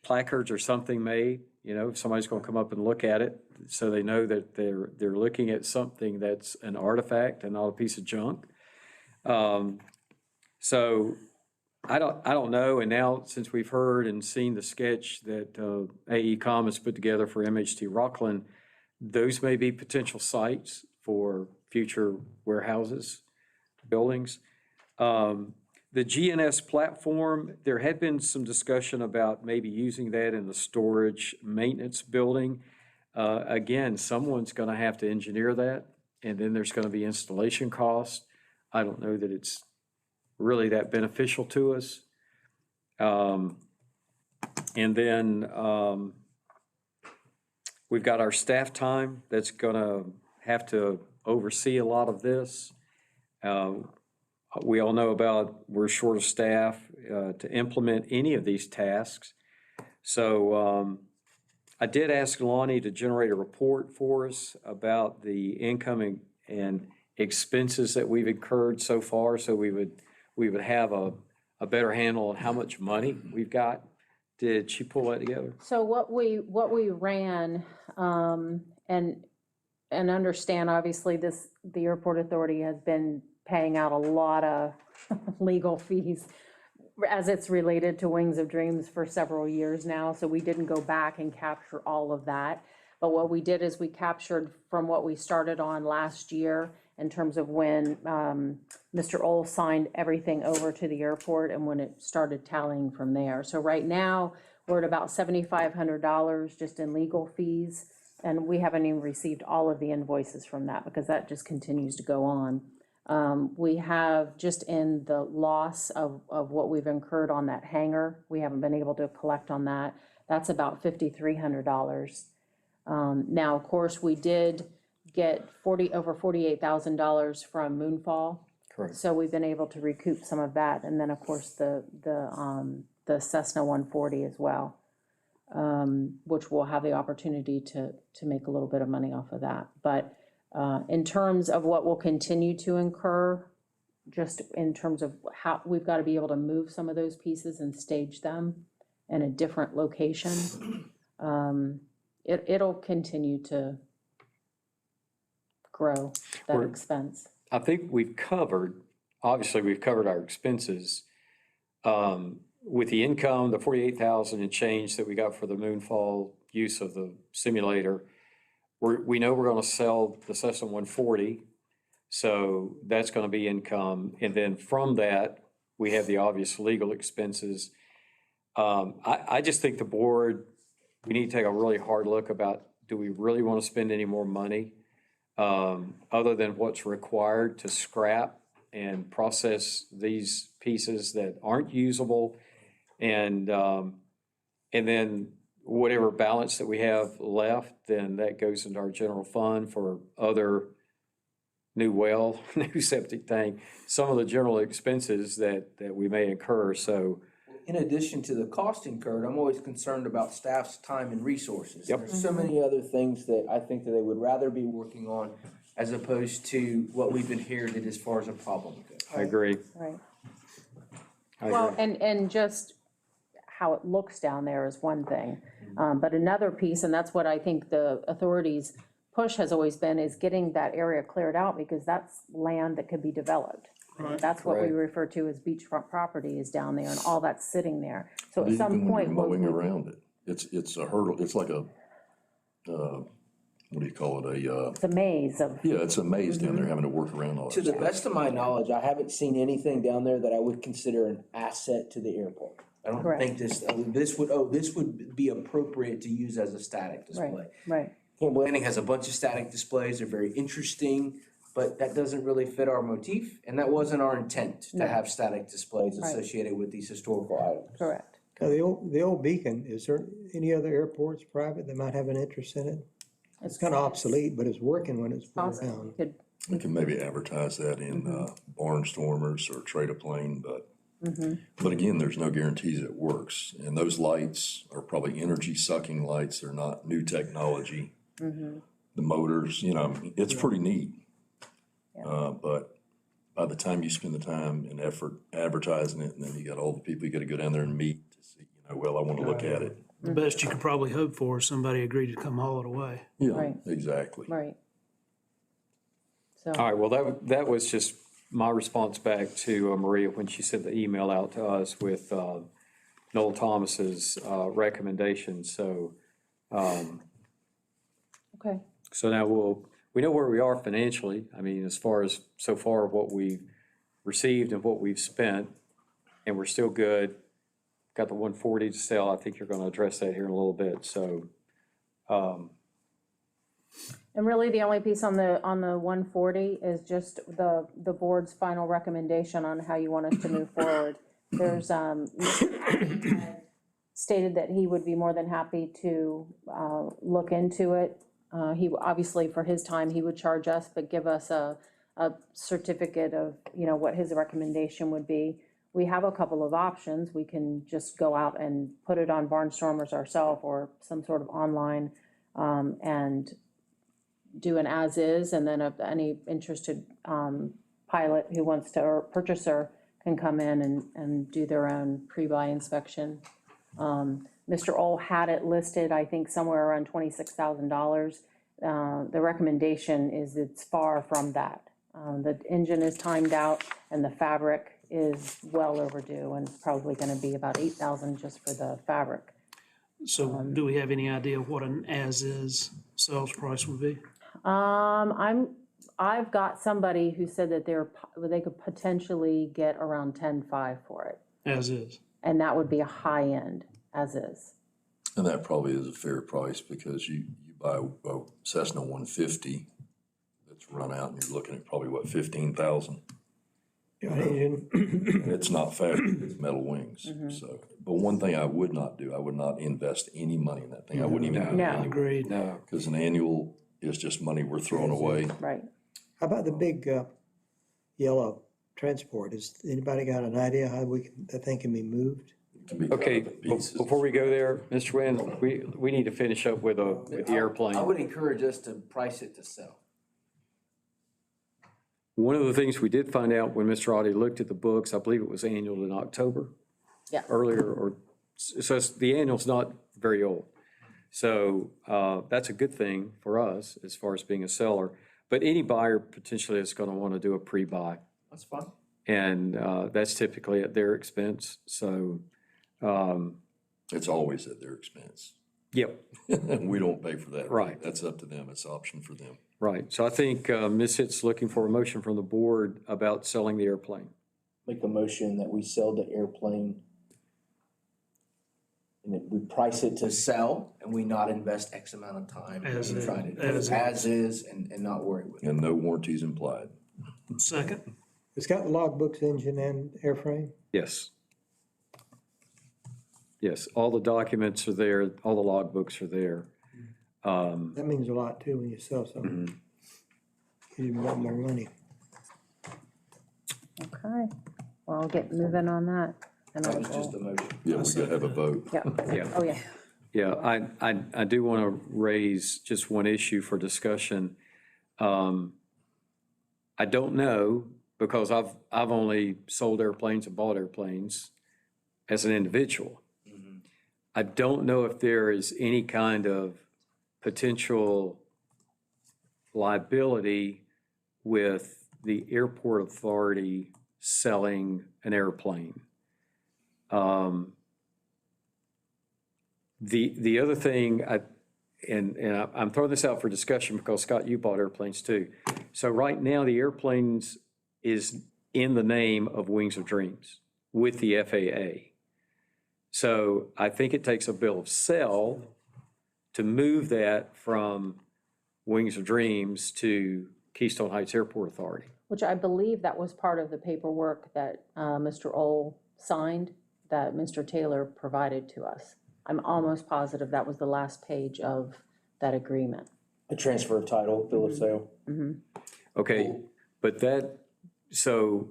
placards or something made, you know, if somebody's going to come up and look at it, so they know that they're looking at something that's an artifact and not a piece of junk. So I don't know, and now since we've heard and seen the sketch that AECom has put together for MHT Rockland, those may be potential sites for future warehouses, buildings. The GNS platform, there had been some discussion about maybe using that in the storage maintenance building. Again, someone's going to have to engineer that, and then there's going to be installation costs. I don't know that it's really that beneficial to us. And then we've got our staff time that's going to have to oversee a lot of this. We all know about we're short of staff to implement any of these tasks. So I did ask Lonnie to generate a report for us about the income and expenses that we've incurred so far, so we would have a better handle on how much money we've got. Did she pull that together? So what we ran, and understand, obviously, the airport authority has been paying out a lot of legal fees as it's related to Wings of Dreams for several years now, so we didn't go back and capture all of that. But what we did is we captured from what we started on last year in terms of when Mr. Ohl signed everything over to the airport and when it started tallying from there. So right now, we're at about $7,500 just in legal fees, and we haven't even received all of the invoices from that because that just continues to go on. We have just in the loss of what we've incurred on that hangar, we haven't been able to collect on that. That's about $5,300. Now, of course, we did get over $48,000 from Moonfall. Correct. So we've been able to recoup some of that, and then, of course, the Cessna 140 as well, which we'll have the opportunity to make a little bit of money off of that. But in terms of what we'll continue to incur, just in terms of how we've got to be able to move some of those pieces and stage them in a different location, it'll continue to grow that expense. I think obviously we've covered our expenses. With the income, the 48,000 and change that we got for the Moonfall use of the simulator, we know we're going to sell the Cessna 140, so that's going to be income. And then from that, we have the obvious legal expenses. I just think the board, we need to take a really hard look about, do we really want to spend any more money other than what's required to scrap and process these pieces that aren't usable, and then whatever balance that we have left, then that goes into our general fund for other new well, new septic tank, some of the general expenses that we may incur. So In addition to the cost incurred, I'm always concerned about staff's time and resources. Yep. There's so many other things that I think that they would rather be working on as opposed to what we've inherited as far as a problem goes. I agree. Right. I Well, agree. and just how it looks down there is one thing. But another piece, and that's what I think the authorities' push has always been, is getting that area cleared out because that's land that could be developed. That's what we Right. refer to as beachfront property is down there and all that's sitting there. So at Even some when point. you're what mowing we- around it, it's a hurdle, it's like a, what do you call it, It's a maze of, yeah, it's a maze down there having to work around all that To the stuff. best of my knowledge, I haven't seen anything down there that I would consider an asset to the airport. I don't Correct. think this would be appropriate to use as a static display. right. Camp Landing has a bunch of static displays, they're very interesting, but that doesn't really fit our motif, and that wasn't our intent to No. have static displays Right. associated with these historical items. Correct. Now, the old Beacon, is there any other airports, private, that might have an interest in it? It's kind of obsolete, but it's working when it's been Awesome. around. Could, We can maybe advertise that in Barnstormers or Trade a Plane, but again, there's no guarantees it works. And those lights are probably energy sucking lights, they're not new technology. The motors, it's pretty neat. But by the time you spend the time and effort advertising it, and then you got all the people you gotta go down there and meet to see, well, I wanna look at it. The best you could probably hope for is somebody agreed to come haul it away. Yeah, Right. exactly. right. So, All right, well, that was just my response back to Maria when she sent the email out to us with Noel Thomas's recommendation. So, Okay, so now we know where we are financially. I mean, as far as so far what we've received and what we've spent, and we're still good. Got the 140 to sell. I think you're going to address that here in a little bit. So, and really the only piece on the 140 is just the board's final recommendation on how you want us to move forward. There's, stated that he would be more than happy to look into it. He, obviously, for his time, he would charge us, but give us a certificate of, you know, what his recommendation would be. We have a couple of options. We can just go out and put it on Barnstormers ourselves or some sort of online, and do an as-is, and then if any interested pilot who wants to, or purchaser, can come in and do their own pre-buy inspection. Mr. Ohl had it listed, I think, somewhere around $26,000. The recommendation is it's far from that. The engine is timed out and the fabric is well overdue, and it's probably gonna be about $8,000 just for the fabric. So do we have any idea what an as-is sales price would be? I've got somebody who said that they could potentially get around 10.5 for it, As is. and that would be a high end, as is. And that probably is a fair price because you buy a Cessna 150 that's run out and you're looking at probably what, 15,000? Engine. And it's not fast, it's metal wings, so. But one thing I would not do, I would not invest any money in that thing. I wouldn't even do an No. annual. Agreed. no. Because an annual is just money we're throwing away. Right. How about the big yellow transport? Has anybody got an idea how that thing can be moved? It can be cut Okay, up in pieces. before we go there, Mr. Wynn, we need to finish up with the airplane. I would encourage us to price it to sell. One of the things we did find out when Mr. Audie looked at the books, I believe it was annual in October. Yeah. Earlier, or, so the annual's not very old. So that's a good thing for us as far as being a seller. But any buyer potentially is going to want to do a pre-buy. That's fine. And that's typically at their expense. So, It's always at their expense. yep, We don't pay for that. Right. That's up to them. It's an option for them. right. So I think Ms. Hitt's looking for a motion from the board about selling the airplane. Make a motion that we sell the airplane and that we price it to sell and we not invest X amount of time As in is. trying to, As as is and not worry with it. And no warranties implied. Second. It's got the logbooks, engine and airframe. Yes. Yes, all the documents are there, all the logbooks are there. That means a lot too when you sell something. You want more money. Okay, well, I'll get moving on that. And That I'll was just go. a motion. Yeah, we gotta have a vote. Yeah, Yeah. oh, yeah. Yeah, I do want to raise just one issue for discussion. I don't know, because I've only sold airplanes and bought airplanes as an individual. I don't know if there is any kind of potential liability with the airport authority selling an airplane. The other thing, I'm throwing this out for discussion because Scott, you bought airplanes too. So right now, the airplanes is in the name of Wings of Dreams with the FAA. So I think it takes a bill of sale to move that from Wings of Dreams to Keystone Heights Airport Authority. Which I believe that was part of the paperwork that Mr. Ohl signed, that Mr. Taylor provided to us. I'm almost positive that was the last page of that agreement. A transfer of title, bill of sale. Okay, but so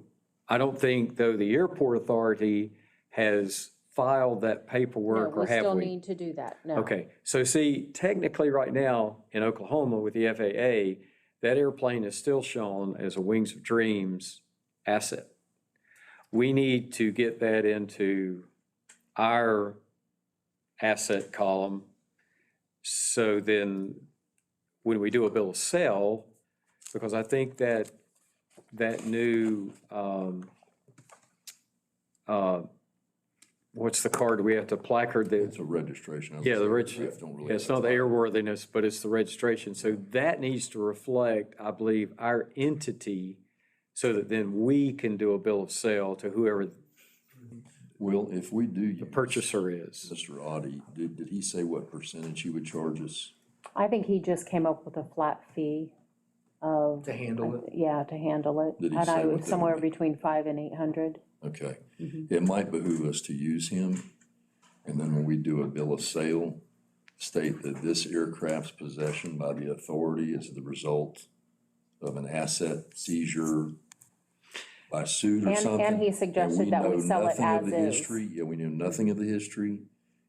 I don't think, though, the airport authority has filed that paperwork, No, or have still we? need to do that, no. Okay, so see, technically right now in Oklahoma with the FAA, that airplane is still shown as a Wings of Dreams asset. We need to get that into our asset column. So then when we do a bill of sale, because I think that that new, what's the card we have to placard that? It's a registration. Yeah, the aircraft don't really it's have not the to- airworthiness, but it's the registration. So that needs to reflect, I believe, our entity so that then we can do a bill of sale to whoever Well, if we do. the purchaser is. Mr. Audie, did he say what percentage he would charge us? I think he just came up with a flat fee of. To handle it? Yeah, to handle it. Did he And say I what would, that somewhere would be? between 500 and 800. Okay. It might behoove us to use him, and then when we do a bill of sale, state that this aircraft's possession by the authority is the result of an asset seizure by suit or And- something. and he suggested that we know sell it nothing of as the is. history. Yeah, we know nothing of the history.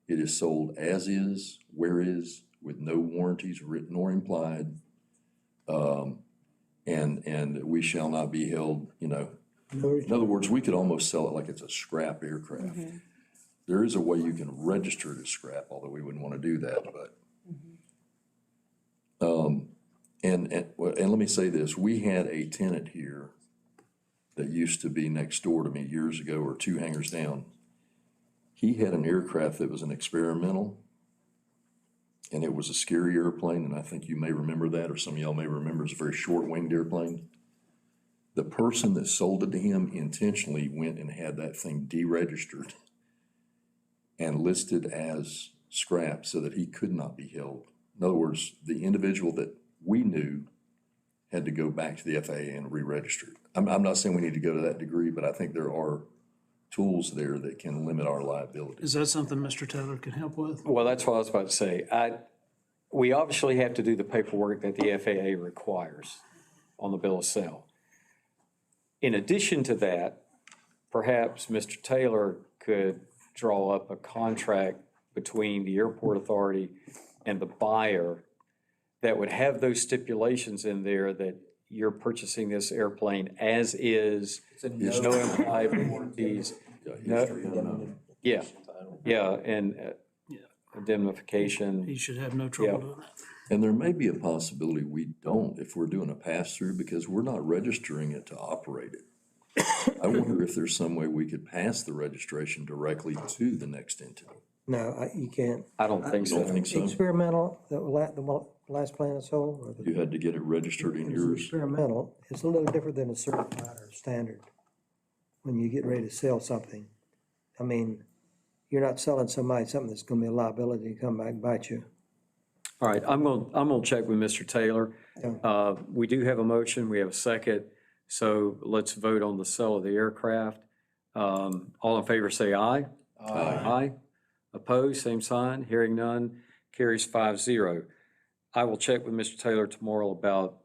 It is sold as is, where is, with no warranties written or implied. And we shall not be held, in other words, we could almost sell it like it's a scrap aircraft. There is a way you can register it as scrap, although we wouldn't want to do that, but. And let me say this, we had a tenant here that used to be next door to me years ago, or 2 hangars down. He had an aircraft that was an experimental, and it was a scary airplane, and I think you may remember that, or some of y'all may remember, it's a very short-winged airplane. The person that sold it to him intentionally went and had that thing deregistered and listed as scrap so that he could not be held. In other words, the individual that we knew had to go back to the FAA and re-register it. I'm not saying we need to go to that degree, but I think there are tools there that can limit our liability. Is that something Mr. Taylor can help with? Well, that's what I was about to say. We obviously have to do the paperwork that the FAA requires on the bill of sale. In addition to that, perhaps Mr. Taylor could draw up a contract between the airport authority and the buyer that would have those stipulations in there that you're purchasing this airplane as is, there's no implied warranties. Yeah, and indemnification. He should have no trouble doing that. And there may be a possibility we don't if we're doing a pass-through because we're not registering it to operate it. I wonder if there's some way we could pass the registration directly to the next entity. No, you can't. I don't think You don't so. think so? Experimental, the last plan I sold, or the You had to get it registered in yours? experimental, it's a little different than a certified or standard. When you get ready to sell something, I mean, you're not selling somebody something that's gonna be a liability to come back and bite you. All right, I'm gonna check with Mr. Taylor. Yeah. We do have a motion, we have a second, so let's vote on the sale of the aircraft. All in favor, say aye. Aye. Opposed, same sign. Hearing none, carries 5-0. I will check with Mr. Taylor tomorrow about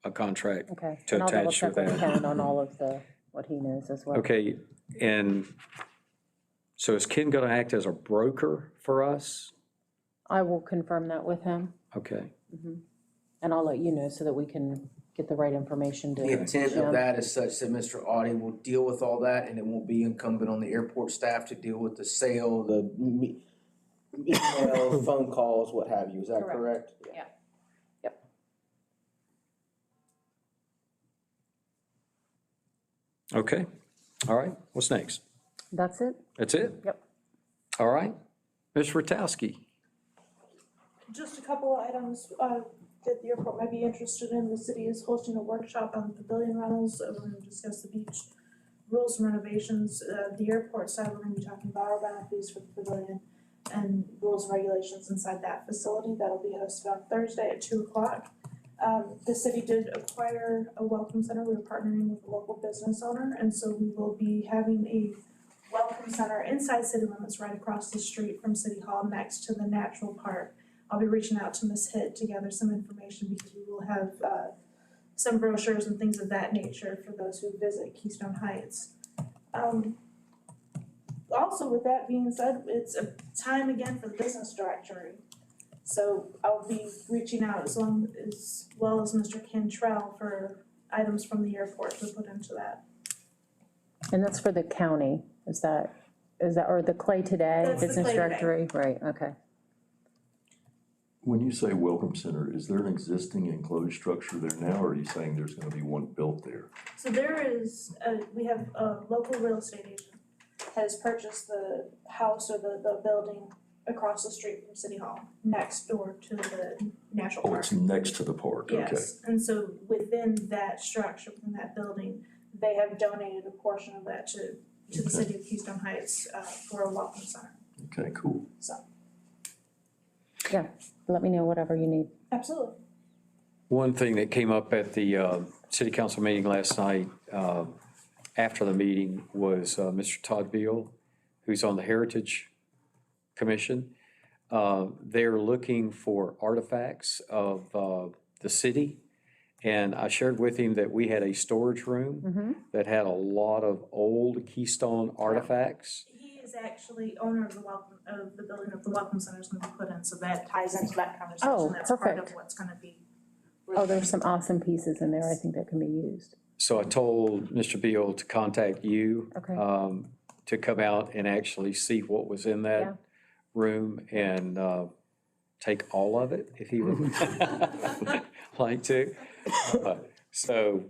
a contract Okay. to And I'll double attach to check with that. Ken on all of what he knows as well. Okay, and so is Ken gonna act as a broker for us? I will confirm that with him, Okay, and I'll let you know so that we can get the right information to The intent Jim. of that is such that Mr. Audie will deal with all that, and it won't be incumbent on the airport staff to deal with the sale, the emails, phone calls, what have you. Is that correct? Yeah. Yep. okay, all right, what's next? That's it? That's it? Yep. All right, Ms. Ratowski. Just a couple of items that the airport might be interested in. The city is hosting a workshop on pavilion rentals. We're going to discuss the beach rules and renovations. The airport side, we're going to be talking about our benefits for the pavilion and rules and regulations inside that facility. That'll be hosted on Thursday at 2:00. The city did acquire a welcome center. We're partnering with a local business owner, and so we will be having a welcome center inside city limits right across the street from City Hall next to the natural park. I'll be reaching out to Ms. Hitt to gather some information because we will have some brochures and things of that nature for those who visit Keystone Heights. Also, with that being said, it's a time again for the business directory. So I'll be reaching out as well as Mr. Cantrell for items from the airport to put into that. And that's for the county, is that, or the Clay Today That's the Business Clay Today. Directory? Right, okay. When you say welcome center, is there an existing enclosed structure there now, or are you saying there's gonna be one built there? So there is, we have a local real estate agent has purchased the house or the building across the street from City Hall, next door to the National Oh, Park. it's next to the park, okay. Yes, and so within that structure, within that building, they have donated a portion of that to the city of Keystone Heights, for a welcome center, Okay, cool. so, Yeah, let me know whatever you need. absolutely. One thing that came up at the city council meeting last night, after the meeting, was Mr. Todd Beal, who's on the Heritage Commission. They're looking for artifacts of the city. And I shared with him that we had a storage room that had a lot of old Keystone artifacts. He is actually owner of the building that the welcome center is gonna be put in, so that ties into that conversation. Oh, That's part of perfect. what's gonna be. Oh, there's some awesome pieces in there I think that can be used. So I told Mr. Beal to contact you. Okay. To come out and actually see what was in Yeah. that room and take all of it if he would like to. So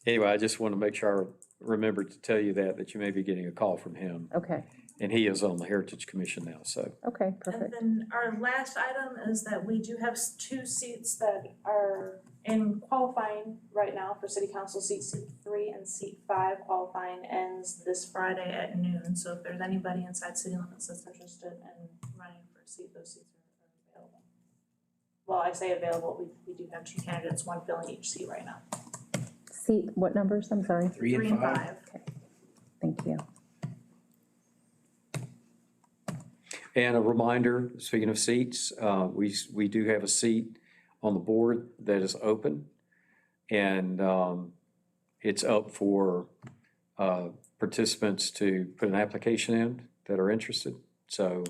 anyway, I just want to make sure I remembered to tell you that you may be getting a call from him. Okay, And he is on the Heritage Commission now, so. okay, And perfect. then our last item is that we do have 2 seats that are in qualifying right now for city council, seat 3 and seat 5. Qualifying ends this Friday at noon, so if there's anybody inside city limits that's interested in running for a seat, those seats are available. Well, I say available, we do have 2 candidates, 1 filling each seat right now. Seat, what numbers? I'm sorry. 3 and 5. Thank you. And a reminder, speaking of seats, we do have a seat on the board that is open. And it's up for participants to put an application in that are interested. So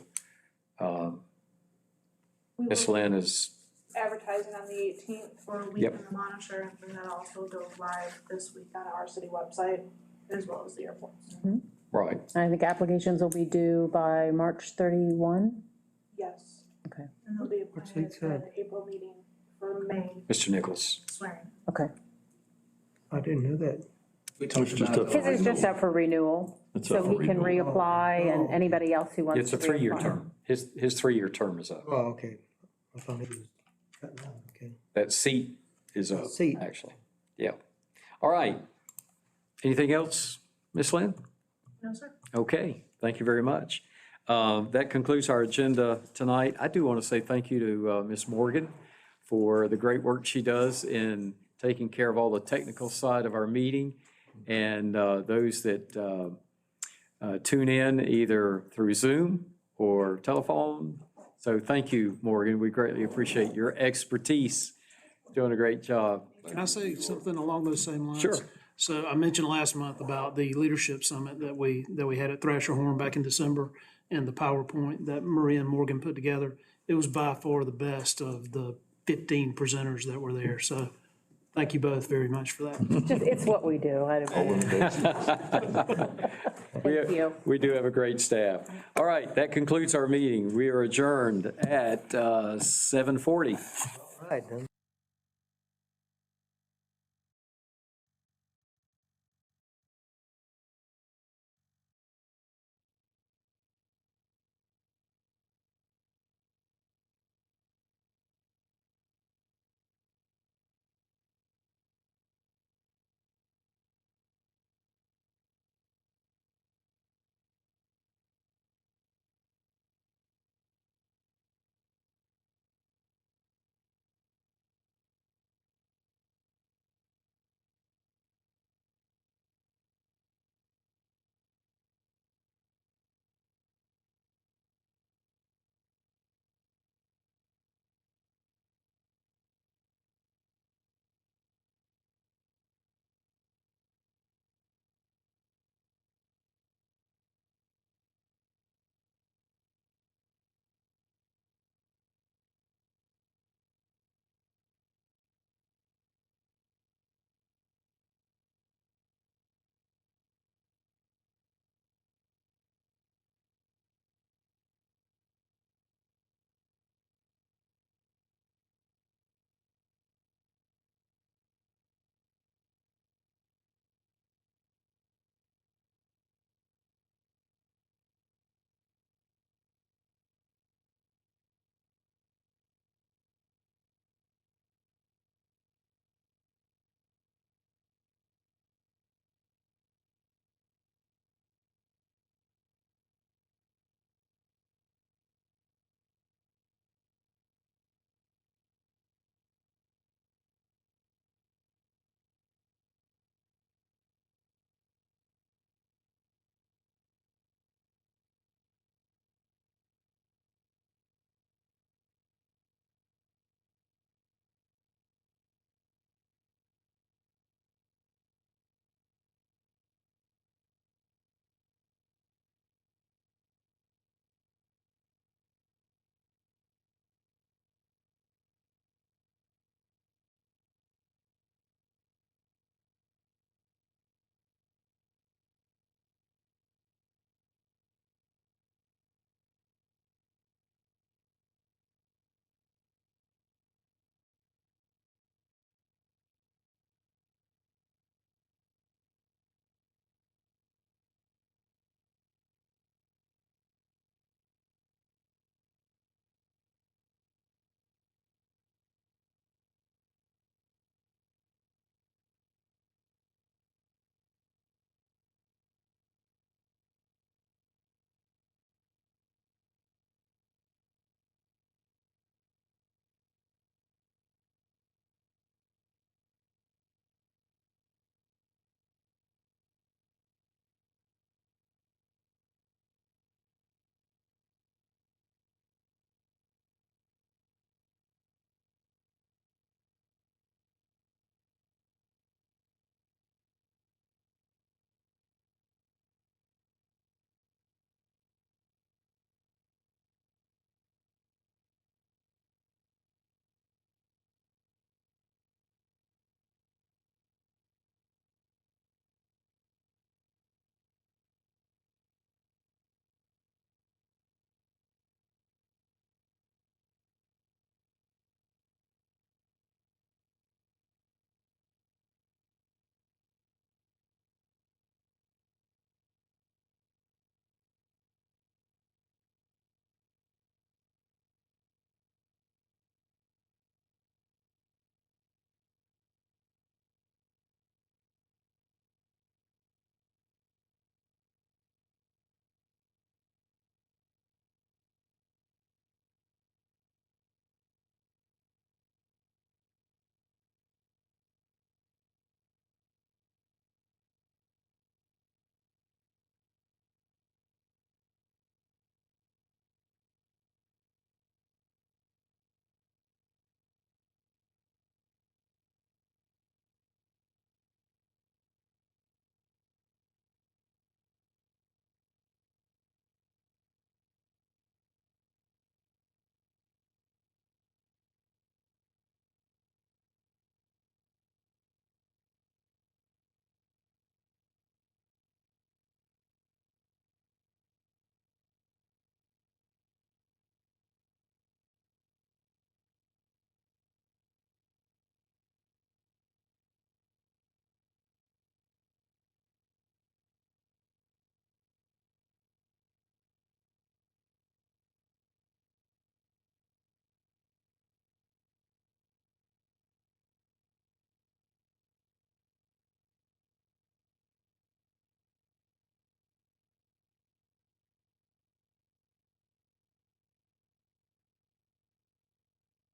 We Ms. will Lynn is, advertising on the 18th for a week Yep. in the Monitor, and that also goes live this week on our city website, as well as the airports. right, I think applications will be due by March 31. Yes. Okay. And they'll be What's appointed he said? at the April meeting for May Mr. Nichols. swearing. Okay. I didn't know that. We talked It's just about up His is just up for renewal, It's so up he for can renewal. reapply and anybody else who wants It's to a 3-year reapply. term. His 3-year term is up. Oh, okay. I thought it was cutting down, okay. That seat is up, Seat. actually. Yeah. All right. Anything else, Ms. Lynn? No, sir. Okay, thank you very much. That concludes our agenda tonight. I do want to say thank you to Ms. Morgan for the great work she does in taking care of all the technical side of our meeting, and those that tune in either through Zoom or telephone. So thank you, Morgan. We greatly appreciate your expertise. Doing a great job. Can I say something along those same lines? Sure. So I mentioned last month about the leadership summit that we had at Thrasher Horn back in December, and the PowerPoint that Maria and Morgan put together. It was by far the best of the 15 presenters that were there. So thank you both very much for that. It's what we do. Thank you. We do have a great staff. All right, that concludes our meeting. We are adjourned at 7:40. Right, then.